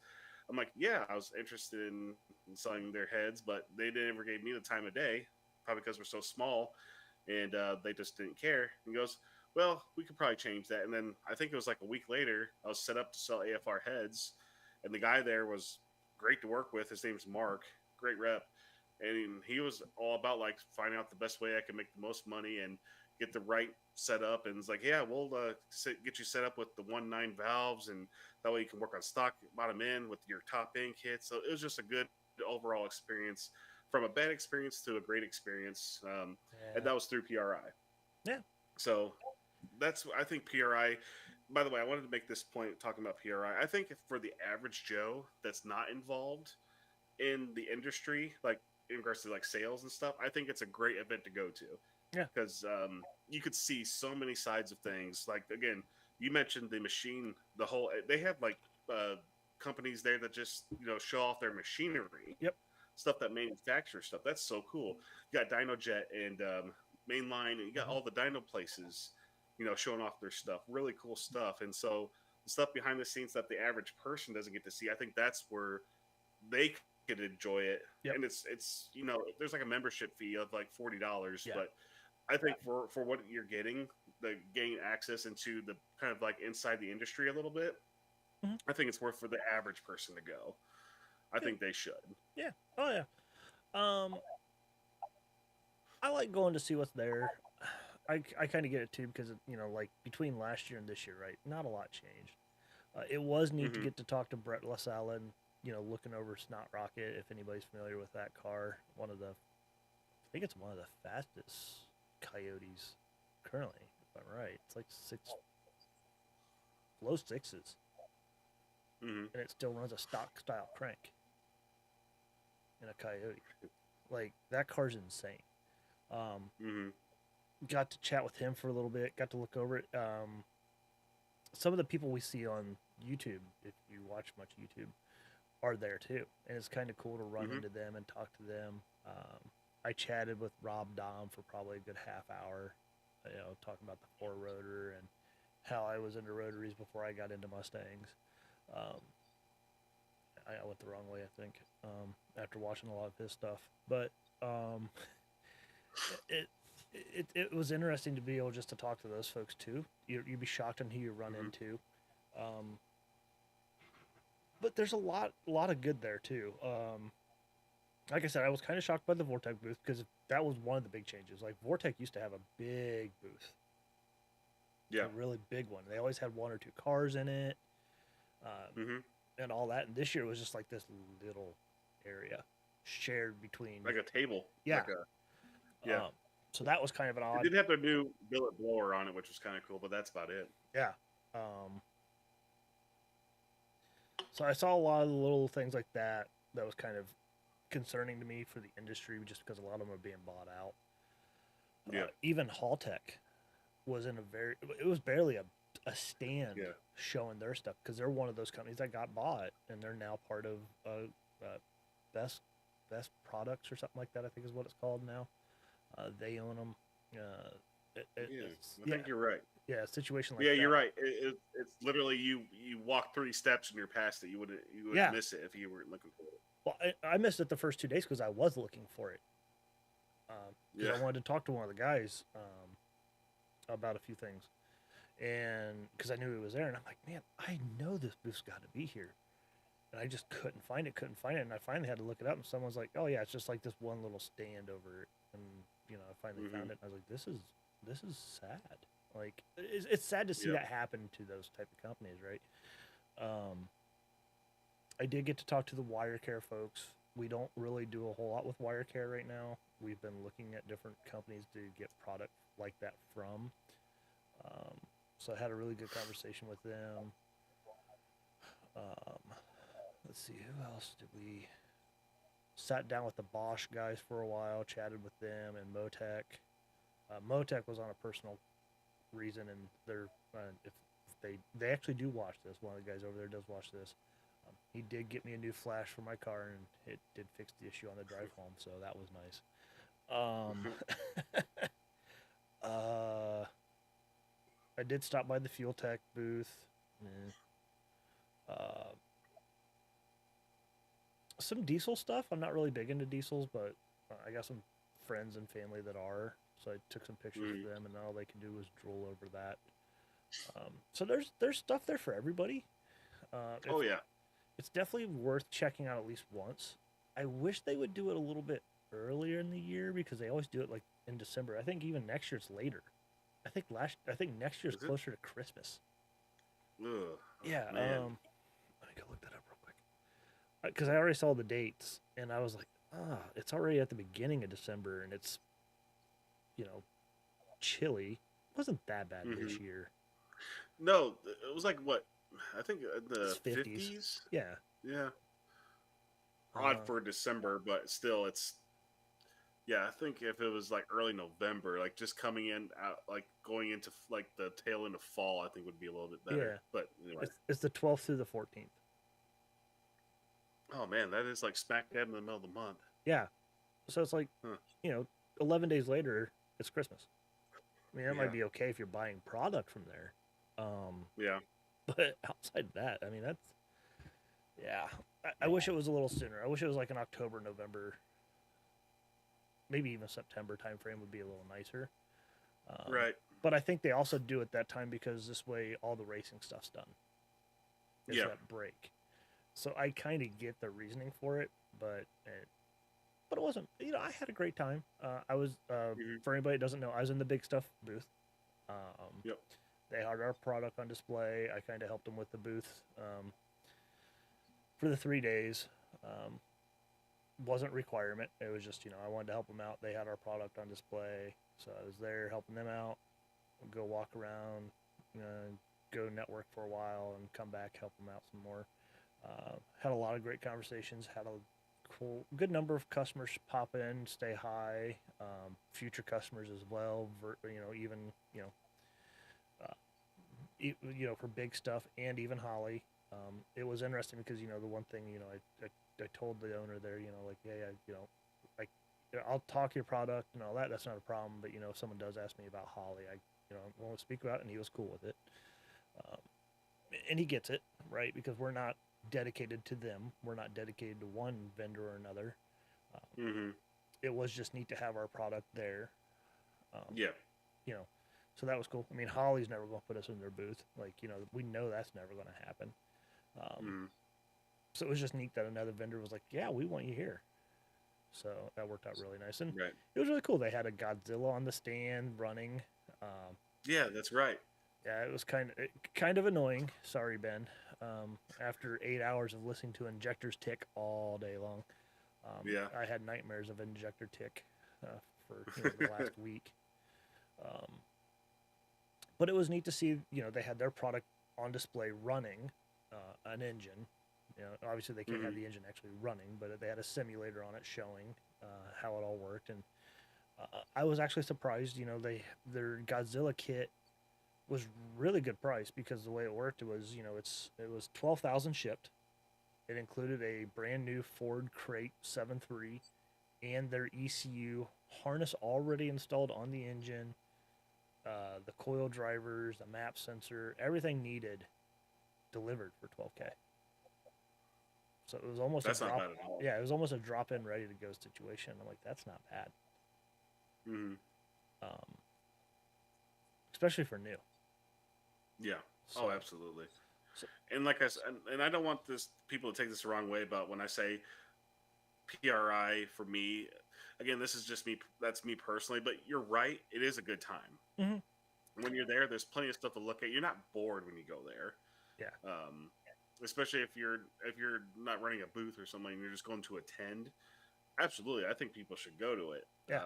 I'm like, "Yeah, I was interested in selling their heads, but they never gave me the time of day, probably because we're so small, and they just didn't care." He goes, "Well, we could probably change that." And then I think it was like a week later, I was set up to sell AFR heads, and the guy there was great to work with. His name's Mark, great rep, and he was all about like finding out the best way I could make the most money and get the right setup. And it's like, "Yeah, we'll get you set up with the 1.9 valves, and that way you can work on stock bottom end with your top end kit." So it was just a good overall experience, from a bad experience to a great experience, and that was through PRI. Yeah. So I think PRI. By the way, I wanted to make this point talking about PRI. I think for the average Joe that's not involved in the industry, like in regards to like sales and stuff, I think it's a great event to go to. Yeah. Because you could see so many sides of things. Like again, you mentioned the machine, they have like companies there that just show off their machinery. Yep. Stuff that manufactures stuff. That's so cool. You got DynoJet and Mainline, and you got all the dyno places, showing off their stuff. Really cool stuff. And so the stuff behind the scenes that the average person doesn't get to see, I think that's where they could enjoy it. Yep. And it's there's like a membership fee of like $40, Yeah. but I think for what you're getting, the gain access into the kind of like inside the industry a little bit, Hmm. I think it's worth for the average person to go. I Yeah. think they should. Yeah. Oh yeah. Um, I like going to see what's there. I kind of get it too because like between last year and this year, right? Not a lot changed. It was neat to Hmm. get to talk to Brett LaSalle and looking over Snot Rocket. If anybody's familiar with that car, I think it's one of the fastest Coyotes currently. If I'm right, it's like low sixes, Hmm. and it still runs a stock style crank in a Coyote. Like that car's insane. Um, Hmm. got to chat with him for a little bit. Got to look over it. Some of the people we see on YouTube, if you watch much YouTube, are there too, and it's kind of cool to run Hmm. into them and talk to them. I chatted with Rob Dom for probably a good half hour, talking about the four rotor and how I was into rotaries before I got into Mustangs. Um, I went the wrong way, I think, after watching a lot of his stuff. But um, it, it was interesting to be able just to talk to those folks too. You'd be shocked on who you run Hmm. into. Um, but there's a lot of good there too. Like I said, I was kind of shocked by the Vortec booth because that was one of the big changes. Like Vortec used to have a big booth, Yeah. a really big one. They always had one or two cars in it, Hmm. and all that. And this year was just like this little area shared between. Like a table, Yeah. like a yeah. Um, so that was kind of an It odd. did have their new billet blower on it, which was kind of cool, but that's about it. Yeah. So I saw a lot of the little things like that that was kind of concerning to me for the industry just because a lot of them are being bought out. Yeah. Even Haltech was in a very, it was barely a stand Yeah. showing their stuff because they're one of those companies that got bought and they're now part of best best products or something like that. I think is what it's called now. They own them. Yeah. I Yeah, think you're right. yeah, a situation like Yeah, that. you're right. It's literally you walk 3 steps and you're past it. You would Yeah. miss it if you weren't looking for it. Well, I missed it the first 2 days because I was looking for it because Yeah. I wanted to talk to one of the guys about a few things, and because I knew he was there, and I'm like, man, I know this booth's got to be here, and I just couldn't find it, and I finally had to look it up, and someone's like, oh yeah, it's just like this one little stand over it, and I finally Hmm. found it, and I was like, this is sad. Like it's sad to see Yeah. that happen to those type of companies, right? Um, I did get to talk to the wire care folks. We don't really do a whole lot with wire care right now. We've been looking at different companies to get product like that from. Um, so I had a really good conversation with them. Um, let's see, who else did we sat down with the Bosch guys for a while, chatted with them and Motec. Motec was on a personal reason, and they're if they actually do watch this. One of the guys over there does watch this. He did get me a new flash for my car, and it did fix the issue on the drive home, so that was nice. Uh, I did stop by the Fuel Tech booth. Uh, some diesel stuff. I'm not really big into diesels, but I got some friends and family that are. So I took some pictures Hmm. for them, and all they can do was drool over that. So there's stuff there for everybody. If Oh yeah. it's definitely worth checking out at least once. I wish they would do it a little bit earlier in the year because they always do it like in December. I think even next year it's later. I think next year's Is it? closer to Christmas. Ugh. Yeah, Man. let me go look that up real quick. Because I already saw the dates and I was like, it's already at the beginning of December and it's, you know, chilly. It wasn't that bad Hmm. this year. No, it was like what? I think in It's the 50s. 50s. Yeah. Yeah. Odd Uh, for December, but still, it's yeah. I think if it was like early November, like just coming in out, like going into like the tail end of fall, I think would be a little bit better. yeah. But anyway, It's the 12th through the 14th. oh man, that is like smack dab in the middle of the month. Yeah. So it's like, Huh. you know, 11 days later, it's Christmas. I mean, that might Yeah. be okay if you're buying product from there. Yeah. But outside of that, I mean, that's, yeah. I wish it was a little sooner. I wish it was like an October, November, maybe even September timeframe would be a little nicer. Um, Right. but I think they also do it that time because this way all the racing stuff's done. Is Yeah. that break? So I kind of get the reasoning for it, but it wasn't. I had a great time. I was Hmm. for anybody that doesn't know, I was in the big stuff booth. Um, Yep. they had our product on display. I kind of helped them with the booth for the 3 days. Um, wasn't requirement. It was just I wanted to help them out. They had our product on display, so I was there helping them out. Go walk around, go network for a while, and come back help them out some more. Had a lot of great conversations. Had a good number of customers pop in, stay high. Future customers as well. Even uh, for big stuff and even Holly. It was interesting because the one thing I told the owner there, like, hey, like, I'll talk your product and all that. That's not a problem. But if someone does ask me about Holly, I won't speak about it, and he was cool with it. Um, and he gets it, right? Because we're not dedicated to them. We're not dedicated to one vendor or another. Um, Hmm. it was just neat to have our product there. Um, Yeah. you know, so that was cool. I mean, Holly's never going to put us in their booth. Like, we know that's never going to happen. Um, Hmm. so it was just neat that another vendor was like, yeah, we want you here. So that worked out really nice. And Right. it was really cool. They had a Godzilla on the stand running. Um, Yeah, that's right. yeah, it was kind of annoying. Sorry, Ben. After 8 hours of listening to injectors tick all day long, Yeah. I had nightmares of injector tick for the last week. Um, but it was neat to see they had their product on display running an engine. Obviously they can't have Hmm. the engine actually running, but they had a simulator on it showing how it all worked. And I was actually surprised. Their Godzilla kit was really good price because the way it worked was it was 12,000 shipped. It included a brand new Ford Crate 7.3 and their ECU harness already installed on the engine, the coil drivers, the map sensor, everything needed delivered for 12K. So it was almost a That's not drop. bad at all. Yeah, it was almost a drop in, ready to go situation. I'm like, that's not bad, Hmm. um, especially for new. Yeah. Oh, So, absolutely. so And like I said, and I don't want this people to take this the wrong way about when I say PRI for me. Again, this is just me. That's me personally. But you're right. It is a good time hmm when you're there. There's plenty of stuff to look at. You're not bored when you go there. yeah, Um, Especially if you're not running a booth or something, and you're just going to attend. Absolutely, I think people should go to it. yeah,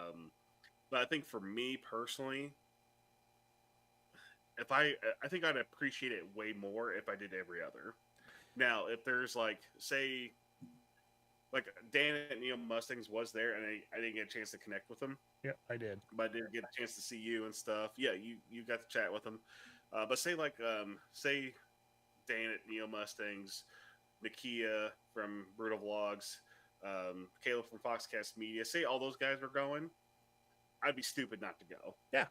But I think for me personally, if I think I'd appreciate it way more if I did every other. Now, if there's like say like Dan at Neo Mustangs was there, and I didn't get a chance to connect with him, yeah, I did. but I did get a chance to see you and stuff. Yeah, you got to chat with him. But say Dan at Neo Mustangs, Nakia from Brutal Vlogs, Caleb from Foxcast Media. Say all those guys were going, I'd be stupid not to go. Yeah,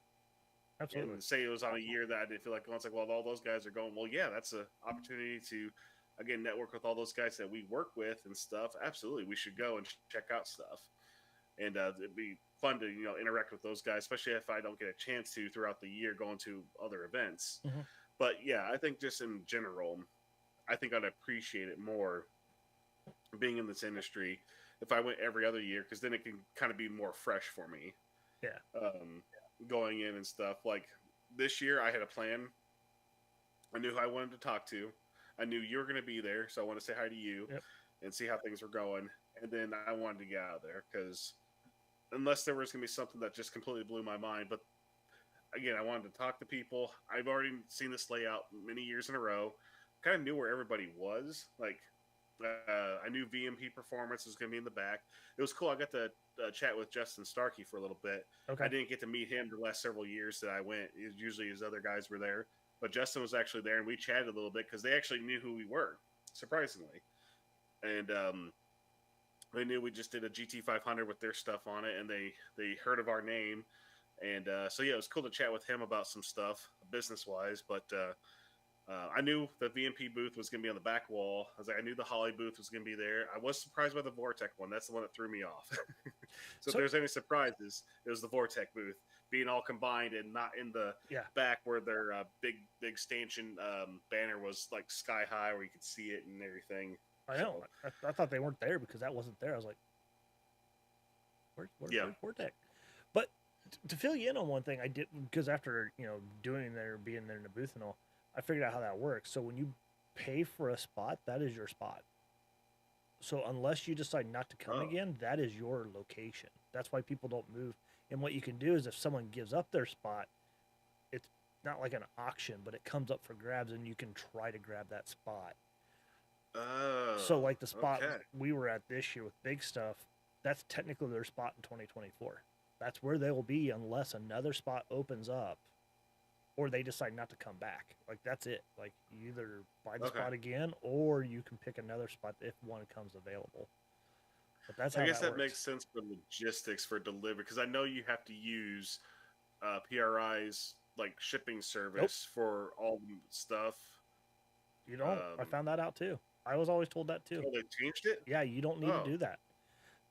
absolutely. And say it was on a year that I didn't feel like going. It's like, well, all those guys are going. Well, yeah, that's an opportunity to again network with all those guys that we work with and stuff. Absolutely, we should go and check out stuff, and it'd be fun to interact with those guys, especially if I don't get a chance to throughout the year going to other events. hmm But yeah, I think just in general, I think I'd appreciate it more being in this industry if I went every other year because then it can kind of be more fresh for me Yeah, um, going in and stuff. Like this year, I had a plan. I knew who I wanted to talk to. I knew you were going to be there, so I wanted to say hi to you yep, and see how things were going. And then I wanted to get out of there because unless there was going to be something that just completely blew my mind, but again, I wanted to talk to people. I've already seen this layout many years in a row. Kind of knew where everybody was. Like, I knew VMP Performance was going to be in the back. It was cool. I got to chat with Justin Starkey for a little bit. I okay, didn't get to meet him the last several years that I went. Usually his other guys were there, but Justin was actually there, and we chatted a little bit because they actually knew who we were, surprisingly. And they knew we just did a GT500 with their stuff on it, and they heard of our name. And so yeah, it was cool to chat with him about some stuff business wise. But I knew the VMP booth was going to be on the back wall. I was like, I knew the Holly booth was going to be there. I was surprised by the Vortec one. That's the one that threw me off. So if So there's any surprises, it was the Vortec booth being all combined and not in the yeah, back where their big stanchion banner was like sky high where you could see it and everything. I know. So I thought they weren't there because that wasn't there. I was like, yeah, where's Vortex? But to fill you in on one thing, I did because after doing there, being there in the booth and all, I figured out how that works. So when you pay for a spot, that is your spot. So unless you decide not to come oh, again, that is your location. That's why people don't move. And what you can do is if someone gives up their spot, it's not like an auction, but it comes up for grabs and you can try to grab that spot. So oh, like the spot okay, we were at this year with big stuff, that's technically their spot in 2024. That's where they will be unless another spot opens up or they decide not to come back. Like that's it. Like you either buy the okay. spot again or you can pick another spot if one comes available. But that's I how guess that that works. makes sense for logistics for delivery because I know you have to use PRI's like shipping Nope, service for all the stuff. you don't. I Um, found that out too. I was always told that too. oh, they changed it. Yeah, you don't need to Oh, do that.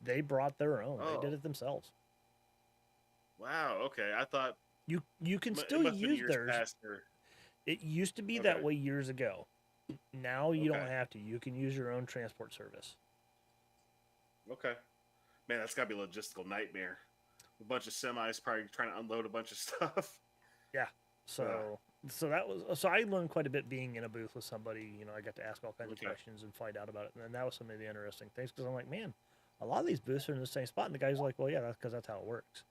They brought their own. They did oh, it themselves. wow. Okay, I thought You can it still must have been use years theirs. past. Or It used to be that okay, way years ago. Now you okay, don't have to. You can use your own transport service. okay. Man, that's gotta be a logistical nightmare. A bunch of semis probably trying to unload a bunch of stuff. Yeah. uh, So that was so I learned quite a bit being in a booth with somebody. I got to ask all kinds of okay. questions and find out about it, and then that was some of the interesting things because I'm like, man, a lot of these booths are in the same spot, and the guy's like, well, yeah, that's because that's how it works.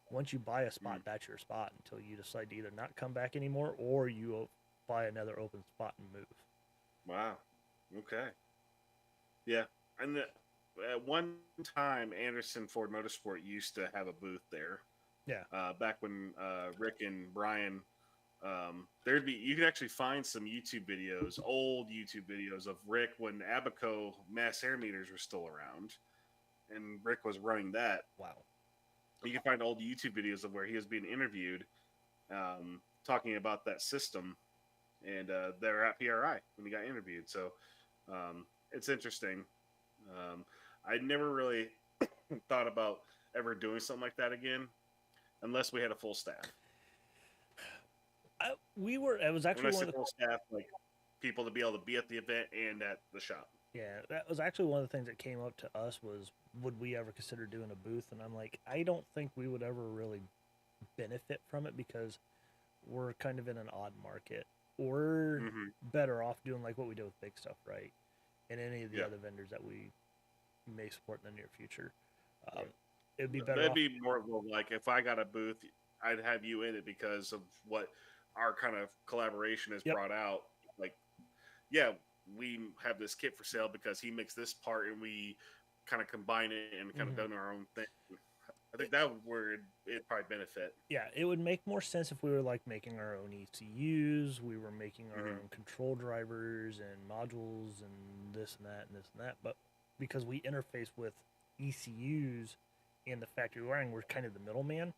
Once you buy a spot, Mm, that's your spot until you decide to either not come back anymore or you buy another open spot and move. wow. Okay. Yeah. And at one time, Anderson Ford Motorsport used to have a booth there. Yeah. Back when Rick and Brian, there'd be you can actually find some YouTube videos, old YouTube videos of Rick when Abaco mass air meters were still around, and Rick was running that. Wow. You can find old YouTube videos of where he was being interviewed, talking about that system, and they're at PRI when he got interviewed. So it's interesting. Um, I never really thought about ever doing something like that again, unless we had a full staff. We were. It was When I actually one say of the full staff, like people to be able to be at the event and at the shop. Yeah, that was actually one of the things that came up to us was would we ever consider doing a booth? And I'm like, I don't think we would ever really benefit from it because we're kind of in an odd market. We're Hmm. better off doing like what we do with big stuff, right? And any of the Yeah, other vendors that we may support in the near future. Um, right. it'd be better That'd off. be more of a, like if I got a booth, I'd have you in it because of what our kind of collaboration has Yep. brought out. Like, yeah, we have this kit for sale because he makes this part and we kind of combine it and kind of Hmm. done our own thing. I think that would where it'd probably benefit. Yeah, it would make more sense if we were like making our own ECUs, we were making our Hmm. own control drivers and modules and this and that and this and that. But because we interface with ECUs and the factory wiring, we're kind of the middleman.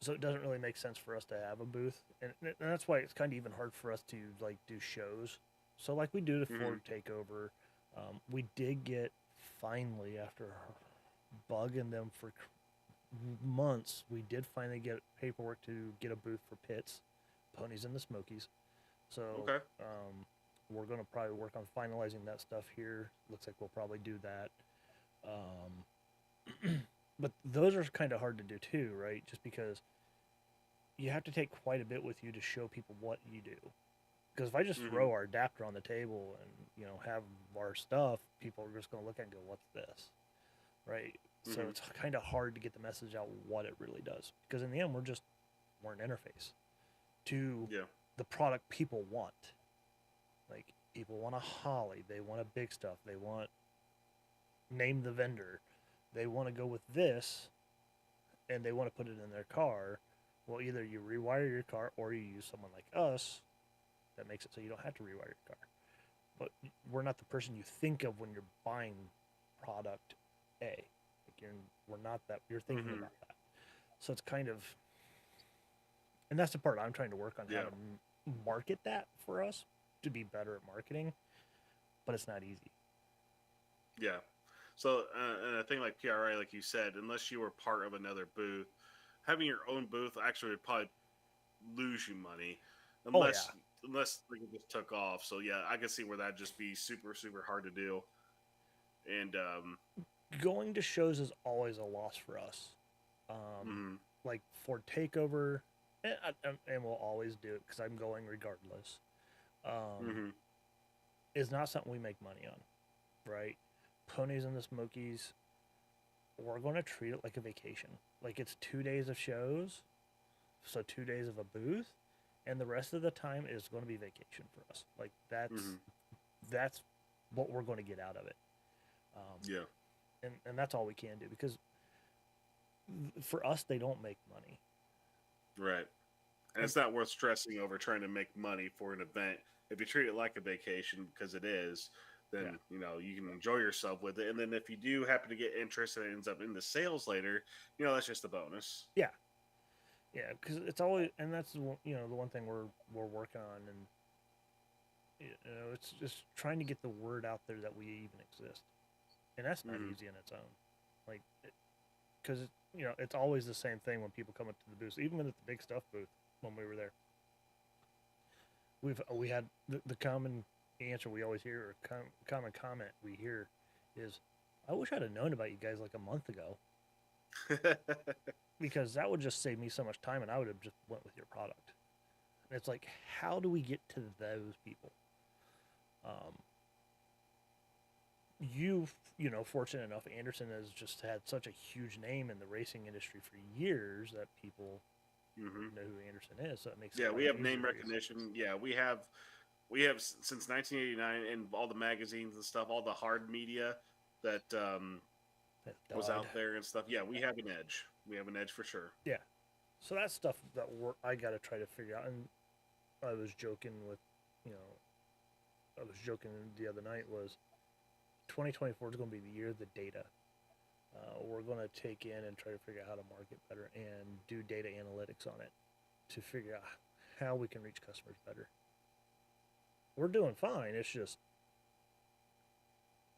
So it doesn't really make sense for us to have a booth, and that's why it's kind of even hard for us to like do shows. So like we do the Hmm. Ford takeover, we did get finally after bugging them for months, we did finally get paperwork to get a booth for Pits, Ponies and the Smokies. So Okay. we're going to probably work on finalizing that stuff here. Looks like we'll probably do that. But those are kind of hard to do too, right? Just because you have to take quite a bit with you to show people what you do. Because if I just Hmm. throw our adapter on the table and have our stuff, people are just going to look at it and go, "What's this?" Right? So Hmm. it's kind of hard to get the message out what it really does. Because in the end, we're an interface to Yeah. the product people want. Like people want a Holly, they want a big stuff, they want name the vendor, they want to go with this, and they want to put it in their car. Well, either you rewire your car or you use someone like us that makes it so you don't have to rewire your car. But we're not the person you think of when you're buying product A. Like we're not that you're thinking Hmm. about that. So it's kind of, and that's the part I'm trying to work on how Yeah. to market that for us to be better at marketing, but it's not easy. Yeah. So, and a thing like PRA, like you said, unless you were part of another booth, having your own booth actually would probably lose you money, Oh yeah, unless like, it just took off. So yeah, I can see where that'd just be super hard to do. And going to shows is always a loss for us. Um, mm-hmm, like for Takeover, and we'll always do it because I'm going regardless. Um, mm-hmm, is not something we make money on, right? Ponies and the Smokies, we're going to treat it like a vacation. Like it's 2 days of shows, so 2 days of a booth, and the rest of the time is going to be vacation for us. Like mm-hmm, that's what we're going to get out of it. Um, yeah, and that's all we can do because for us they don't make money. right. And And it's not worth stressing over trying to make money for an event. If you treat it like a vacation, because it is, yeah, then you can enjoy yourself with it. And then if you do happen to get interest and it ends up in the sales later, that's just a bonus. yeah, yeah, because it's always, and that's the one thing we're working on, and it's just trying to get the word out there that we even exist, and that's not Mm-hmm. easy in its own. Like, because it's always the same thing when people come up to the booth, even at the big stuff booth when we were there. We had the common answer we always hear, or common comment we hear, is, "I wish I'd have known about you guys like a month ago, because that would just save me so much time, and I would have just went with your product." And it's like, how do we get to those people? Um, fortunate enough, Anderson has just had such a huge name in the racing industry for years that people hmm know who Anderson is, so it makes it Yeah, a we lot have easier name for you. recognition. Yeah, we have since 1989 and all the magazines and stuff, all the hard media that That was died. out there and stuff. Yeah, we have an edge. We have an edge for sure. Yeah. So that's stuff that I got to try to figure out. And I was joking with, you know, I was joking the other night was 2024 is going to be the year of the data. We're going to take in and try to figure out how to market better and do data analytics on it to figure out how we can reach customers better. We're doing fine. It's just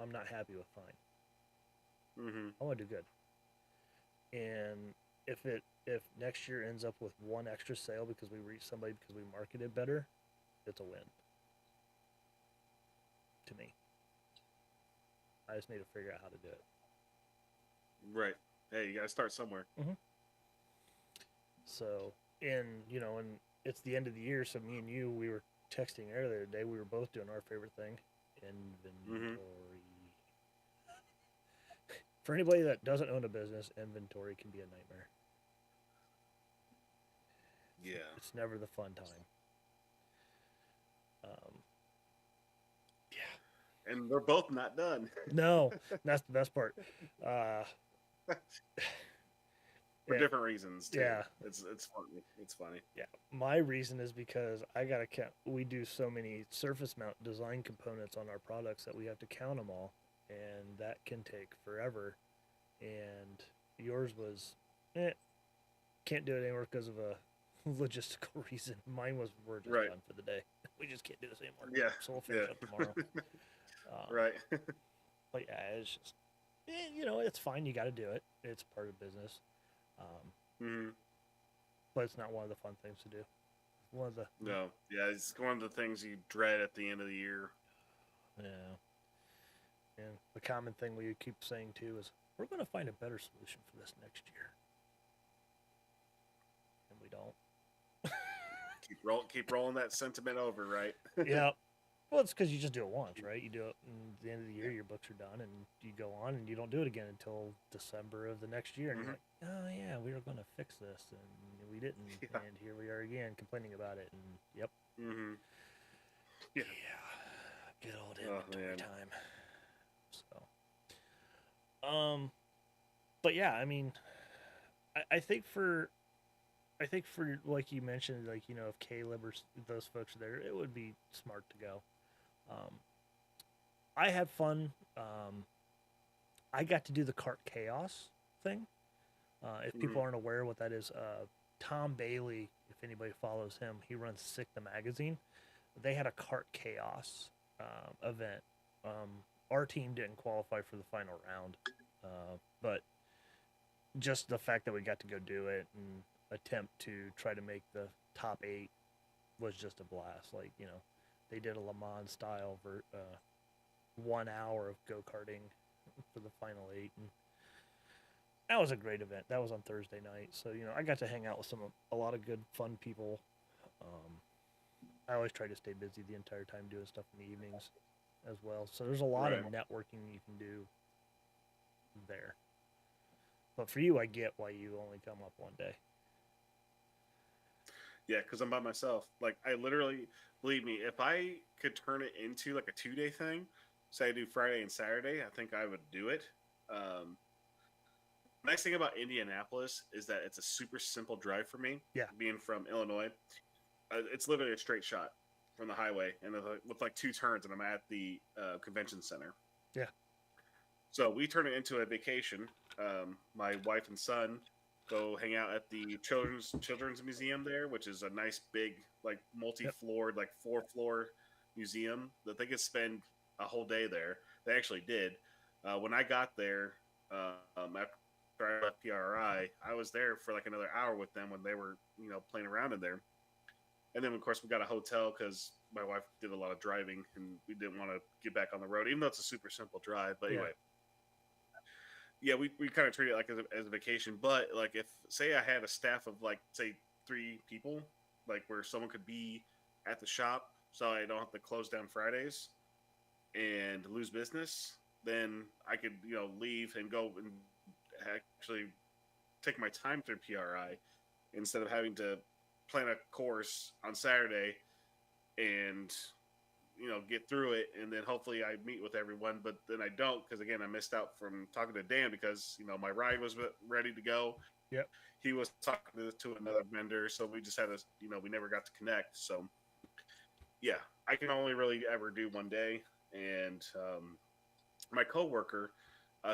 I'm not happy with fine. hmm I want to do good. And if next year ends up with one extra sale because we reached somebody because we marketed better, it's a win to me. I just need to figure out how to do it. Right. Hey, you got to start somewhere. Mm-hmm. So, and it's the end of the year, so me and you, we were texting earlier today. We were both doing our favorite thing, hmm inventory. For anybody that doesn't own a business, inventory can be a nightmare. Yeah. It's never the fun time. Um, yeah. And they're both not done No, that's the best part. Uh, for yeah, different reasons too. yeah, It's funny. It's funny. yeah. My reason is because I gotta count. We do so many surface mount design components on our products that we have to count them all, and that can take forever. And yours was, can't do it anymore because of a logistical reason. Mine was, we're just Right. done for the day. We just can't do this anymore. Yeah. So we'll finish up Yeah. tomorrow. Um, right. but yeah, it's just, it's fine. You got to do it. It's part of business. Um, hmm but it's not one of the fun things to do. One of the, No. Yeah, it's one of the things you dread at the end of the year. yeah. And the common thing we keep saying too is we're going to find a better solution for this next year. And we don't. Keep rolling that sentiment over, right? Yeah. Well, it's because you just do it once, right? You do it, and at the end of the year, Yeah. your books are done, and you go on, and you don't do it again until December of the next year, and you're hmm like, oh yeah, we were going to fix this, and we didn't, Yeah. and here we are again complaining about it, and yep, hmm Yeah. yeah, good old Oh inventory man. time. So, but yeah, I mean, I think for like you mentioned, like if Caleb or those folks are there, it would be smart to go. Um, I had fun. I got to do the cart chaos thing. If people hmm aren't aware what that is, Tom Bailey, if anybody follows him, he runs Sick the magazine. They had a cart chaos event. Our team didn't qualify for the final round, but just the fact that we got to go do it and attempt to try to make the top 8 was just a blast. Like, they did a Le Mans style 1 hour of go karting for the final 8, and that was a great event. That was on Thursday night, so I got to hang out with a lot of good, fun people. Um, I always try to stay busy the entire time doing stuff in the evenings as well. So there's a lot of Right. networking you can do there. But for you, I get why you only come up one day. Yeah, because I'm by myself. Like, I literally, believe me, if I could turn it into like a 2 day thing, say I do Friday and Saturday, I think I would do it. Um, Nice thing about Indianapolis is that it's a super simple drive for me. Yeah. Being from Illinois, it's literally a straight shot from the highway, and with like 2 turns, and I'm at the convention center. Yeah. So we turn it into a vacation. My wife and son go hang out at the children's museum there, which is a nice big like multi-floored like 4-floor museum that they could spend a whole day there. They actually did. When I got there, after I left PRI, I was there for like another hour with them when they were playing around in there. And then of course we got a hotel because my wife did a lot of driving and we didn't want to get back on the road, even though it's a super simple drive. But anyway, yeah, we kind of treat it like as a vacation. But like if say I had a staff of like say 3 people, like where someone could be at the shop, so I don't have to close down Fridays and lose business, then I could leave and go and actually take my time through PRI instead of having to plan a course on Saturday and get through it, and then hopefully I meet with everyone, but then I don't because again I missed out from talking to Dan because my ride was ready to go. Yep. He was talking to another vendor, so we just had to we never got to connect. So yeah, I can only really ever do one day, and my coworker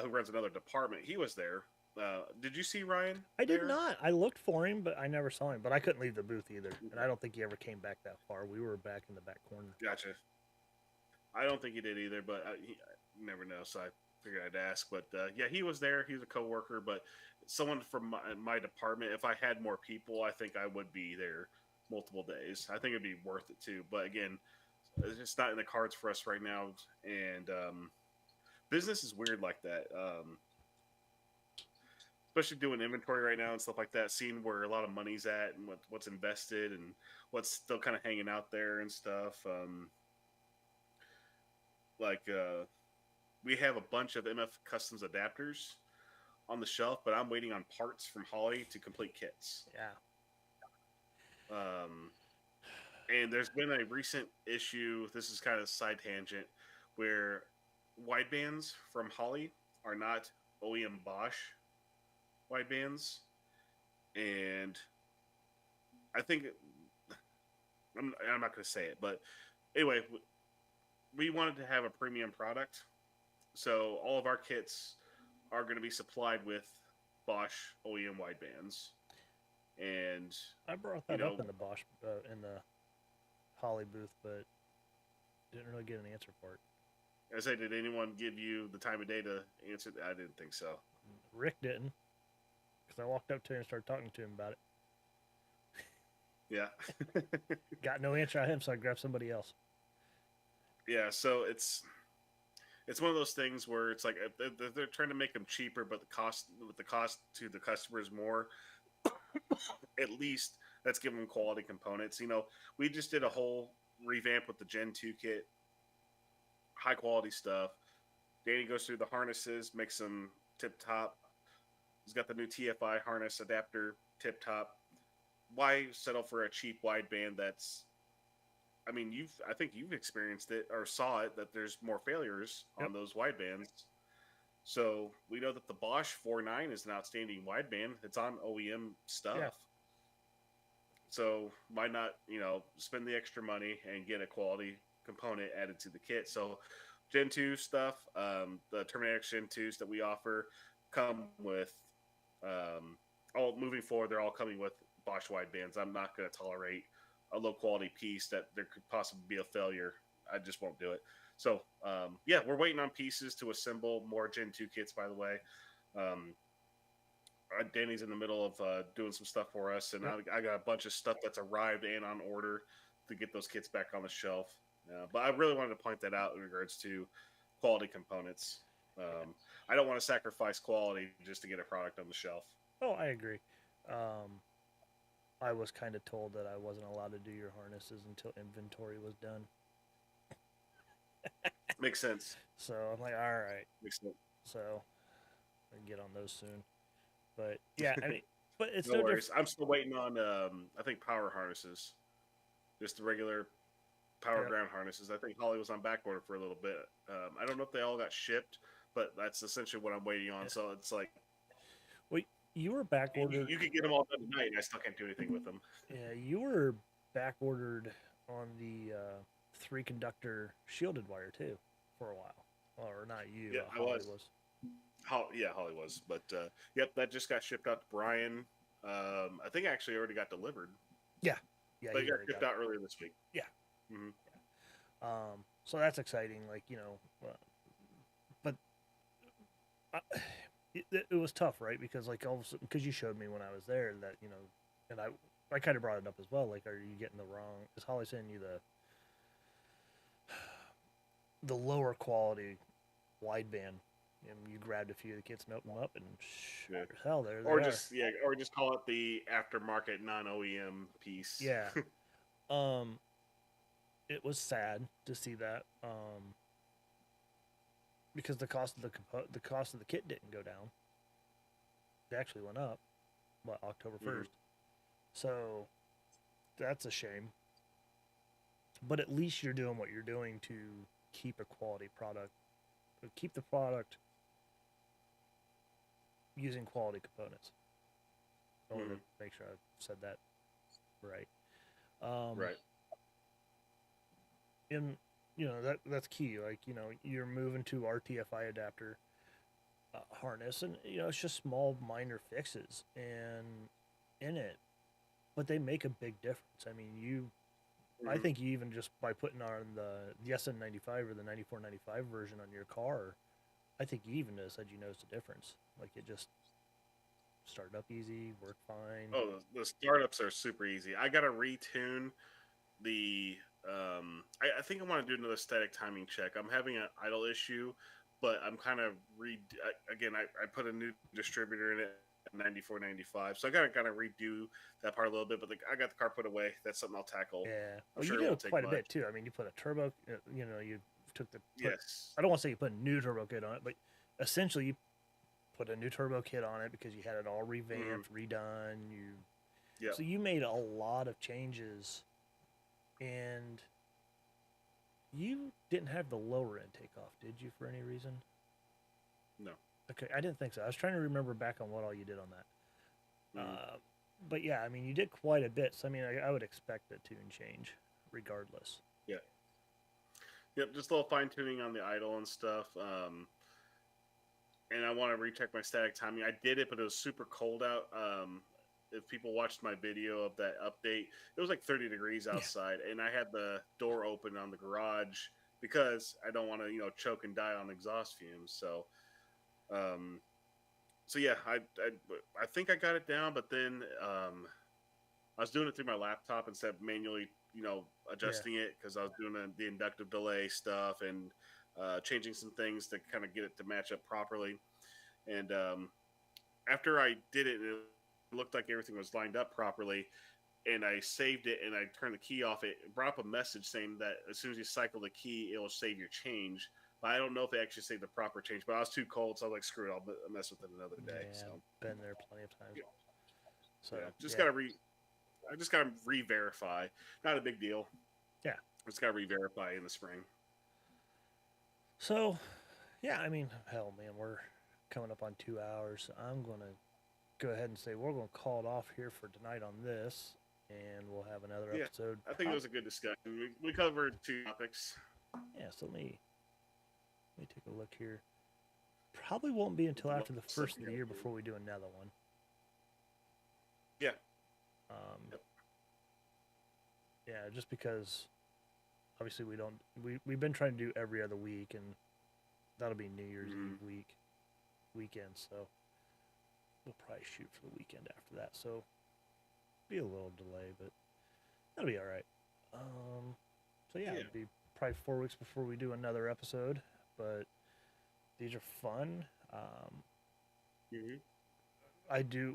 who runs another department, he was there. Did you see Ryan? I did there? not. I looked for him, but I never saw him. But I couldn't leave the booth either, and I don't think he ever came back that far. We were back in the back corner. Gotcha. I don't think he did either, but you never know. So I figured I'd ask. But yeah, he was there. He was a coworker, but someone from my department. If I had more people, I think I would be there multiple days. I think it'd be worth it too. But again, it's just not in the cards for us right now. And business is weird like that. Especially doing inventory right now and stuff like that, seeing where a lot of money's at and what's invested and what's still kind of hanging out there and stuff. We have a bunch of MF Customs adapters on the shelf, but I'm waiting on parts from Holly to complete kits. Yeah. And there's been a recent issue. This is kind of a side tangent where widebands from Holly are not OEM Bosch widebands, and I think I'm not going to say it, but anyway, we wanted to have a premium product, so all of our kits are going to be supplied with Bosch OEM widebands. And I brought that up in the Bosch in the Holly booth, but didn't really get an answer for it. I say, did anyone give you the time of day to answer? I didn't think so. Rick didn't, because I walked up to him and started talking to him about it. Yeah. Got no answer out of him, so I grabbed somebody else. Yeah, so it's one of those things where it's like they're trying to make them cheaper, but the cost to the customer is more. At least let's give them quality components. We just did a whole revamp with the Gen 2 kit, high quality stuff. Danny goes through the harnesses, makes them tip top. He's got the new TFI harness adapter, tip top. Why settle for a cheap wideband that's, I mean, I think you've experienced it or saw it, that there's more failures on those widebands. So we know that the Bosch 4.9 is an outstanding wideband. It's on OEM stuff. Yeah. So why not, spend the extra money and get a quality component added to the kit? So Gen 2 stuff, the Terminator Gen 2s that we offer come with all moving forward. They're all coming with Bosch widebands. I'm not going to tolerate a low quality piece that there could possibly be a failure. I just won't do it. So yeah, we're waiting on pieces to assemble more Gen 2 kits. By the way, um, Danny's in the middle of doing some stuff for us, and Yep. I got a bunch of stuff that's arrived and on order to get those kits back on the shelf. But I really wanted to point that out in regards to quality components. I don't want to sacrifice quality just to get a product on the shelf. Oh, I agree. I was kind of told that I wasn't allowed to do your harnesses until inventory was done. Makes sense. So I'm like, all right. Makes sense. So I can get on those soon. But yeah, I mean, but it's No no worries. different. I'm still waiting on I think power harnesses, just the regular power Yeah. ground harnesses. I think Holly was on back order for a little bit. I don't know if they all got shipped, but that's essentially what I'm waiting on. Yeah. So it's like, Well, you were back ordered. you could get them all done tonight, and I still can't do anything with them. Yeah, you were back ordered on the 3-conductor shielded wire too for a while. Or not you, Yeah, I Holly was. Holly was, but yep, that just got shipped out to Brian. I think actually already got delivered. Yeah, yeah, but it he got already shipped got out earlier this week. Yeah. hmm So that's exciting. Like but it was tough, right? Because like all of a sudden, because you showed me when I was there that and I kind of brought it up as well. Like, are you getting the wrong? Is Holly sending you the lower quality wideband? And you grabbed a few of the kits and opened them up, and sure as hell, there or they just are. yeah, or just call it the aftermarket non-OEM piece. Yeah. It was sad to see that. Because the cost of the cost of the kit didn't go down. It actually went up. What, October 1st? So that's a shame. But at least you're doing what you're doing to keep a quality product, keep the product using quality components. I want to make sure I said that right. Right. And that's key. Like, you're moving to RTFI adapter harness, and it's just small minor fixes and in it, but they make a big difference. I mean, I think you even just by putting on the SN95 or the 9495 version on your car, I think you even said you noticed a difference. Like, it just started up easy, worked fine. Oh, the startups are super easy. I gotta retune the. I think I want to do another static timing check. I'm having an idle issue, but I'm kind of again. I put a new distributor in it, 9495. So I gotta kind of redo that part a little bit. But I got the car put away. That's something I'll tackle. Yeah, I'm well, sure you it won't did take quite a much. bit too. I mean, you put a turbo. You took yes. I don't want to say you put a new turbo kit on it, but essentially you put a new turbo kit on it because you had it all revamped, redone. So you made a lot of changes, and you didn't have the lower intake off, did you, for any reason? No. Okay, I didn't think so. I was trying to remember back on what all you did on that. But yeah, I mean, you did quite a bit. So I mean, I would expect a tune change, regardless. Yeah. Yep, just a little fine tuning on the idle and stuff. And I want to recheck my static timing. I did it, but it was super cold out. If people watched my video of that update, it was like 30 degrees outside, and I had the door open on the garage because I don't want to, choke and die on exhaust fumes. So, yeah, I think I got it down, but then I was doing it through my laptop instead of manually, adjusting it because I was doing the inductive delay stuff and changing some things to kind of get it to match up properly. And after I did it, it looked like everything was lined up properly. And I saved it and I turned the key off. It brought up a message saying that as soon as you cycle the key, it will save your change. But I don't know if it actually saved the proper change. But I was too cold, so I was like, screw it, I'll mess with it another day. Yeah, So been there plenty of times. So I just gotta re-verify. Not a big deal. Yeah. I just gotta re-verify in the spring. So, yeah, I mean, hell, man, we're coming up on 2 hours. So I'm going to go ahead and say we're going to call it off here for tonight on this, and we'll have another episode. I think it was a good discussion. We covered 2 topics. Yeah, so let me take a look here. Probably won't be until after the first of the year before we do another one. Yeah. Um, Yep. yeah, just because obviously we've been trying to do every other week, and that'll be New Year's Mm-hmm. Eve weekend, so we'll probably shoot for the weekend after that. So be a little delay, but that'll be all right. So yeah, Yeah. it'll be probably 4 weeks before we do another episode, but these are fun. Mm-hmm.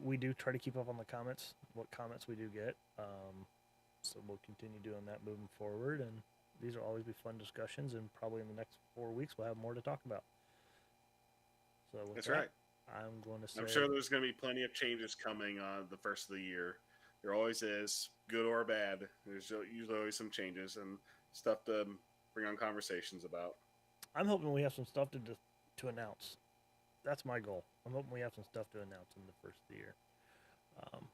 We do try to keep up on the comments, what comments we do get. So we'll continue doing that moving forward, and these will always be fun discussions, and probably in the next 4 weeks we'll have more to talk about. So with That's that, right. I'm going to I'm say sure there's going to be plenty of changes coming on the first of the year. There always is, good or bad. There's usually always some changes and stuff to bring on conversations about. I'm hoping we have some stuff to announce. That's my goal. I'm hoping we have some stuff to announce in the first of the year. Um,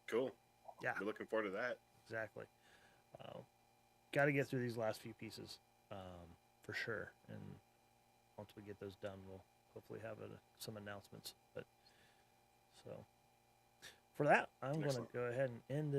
Cool. yeah, We're looking forward to that. exactly. Got to get through these last few pieces for sure, and once we get those done, we'll hopefully have some announcements. But so for that, I'm going to Excellent. go ahead and end this.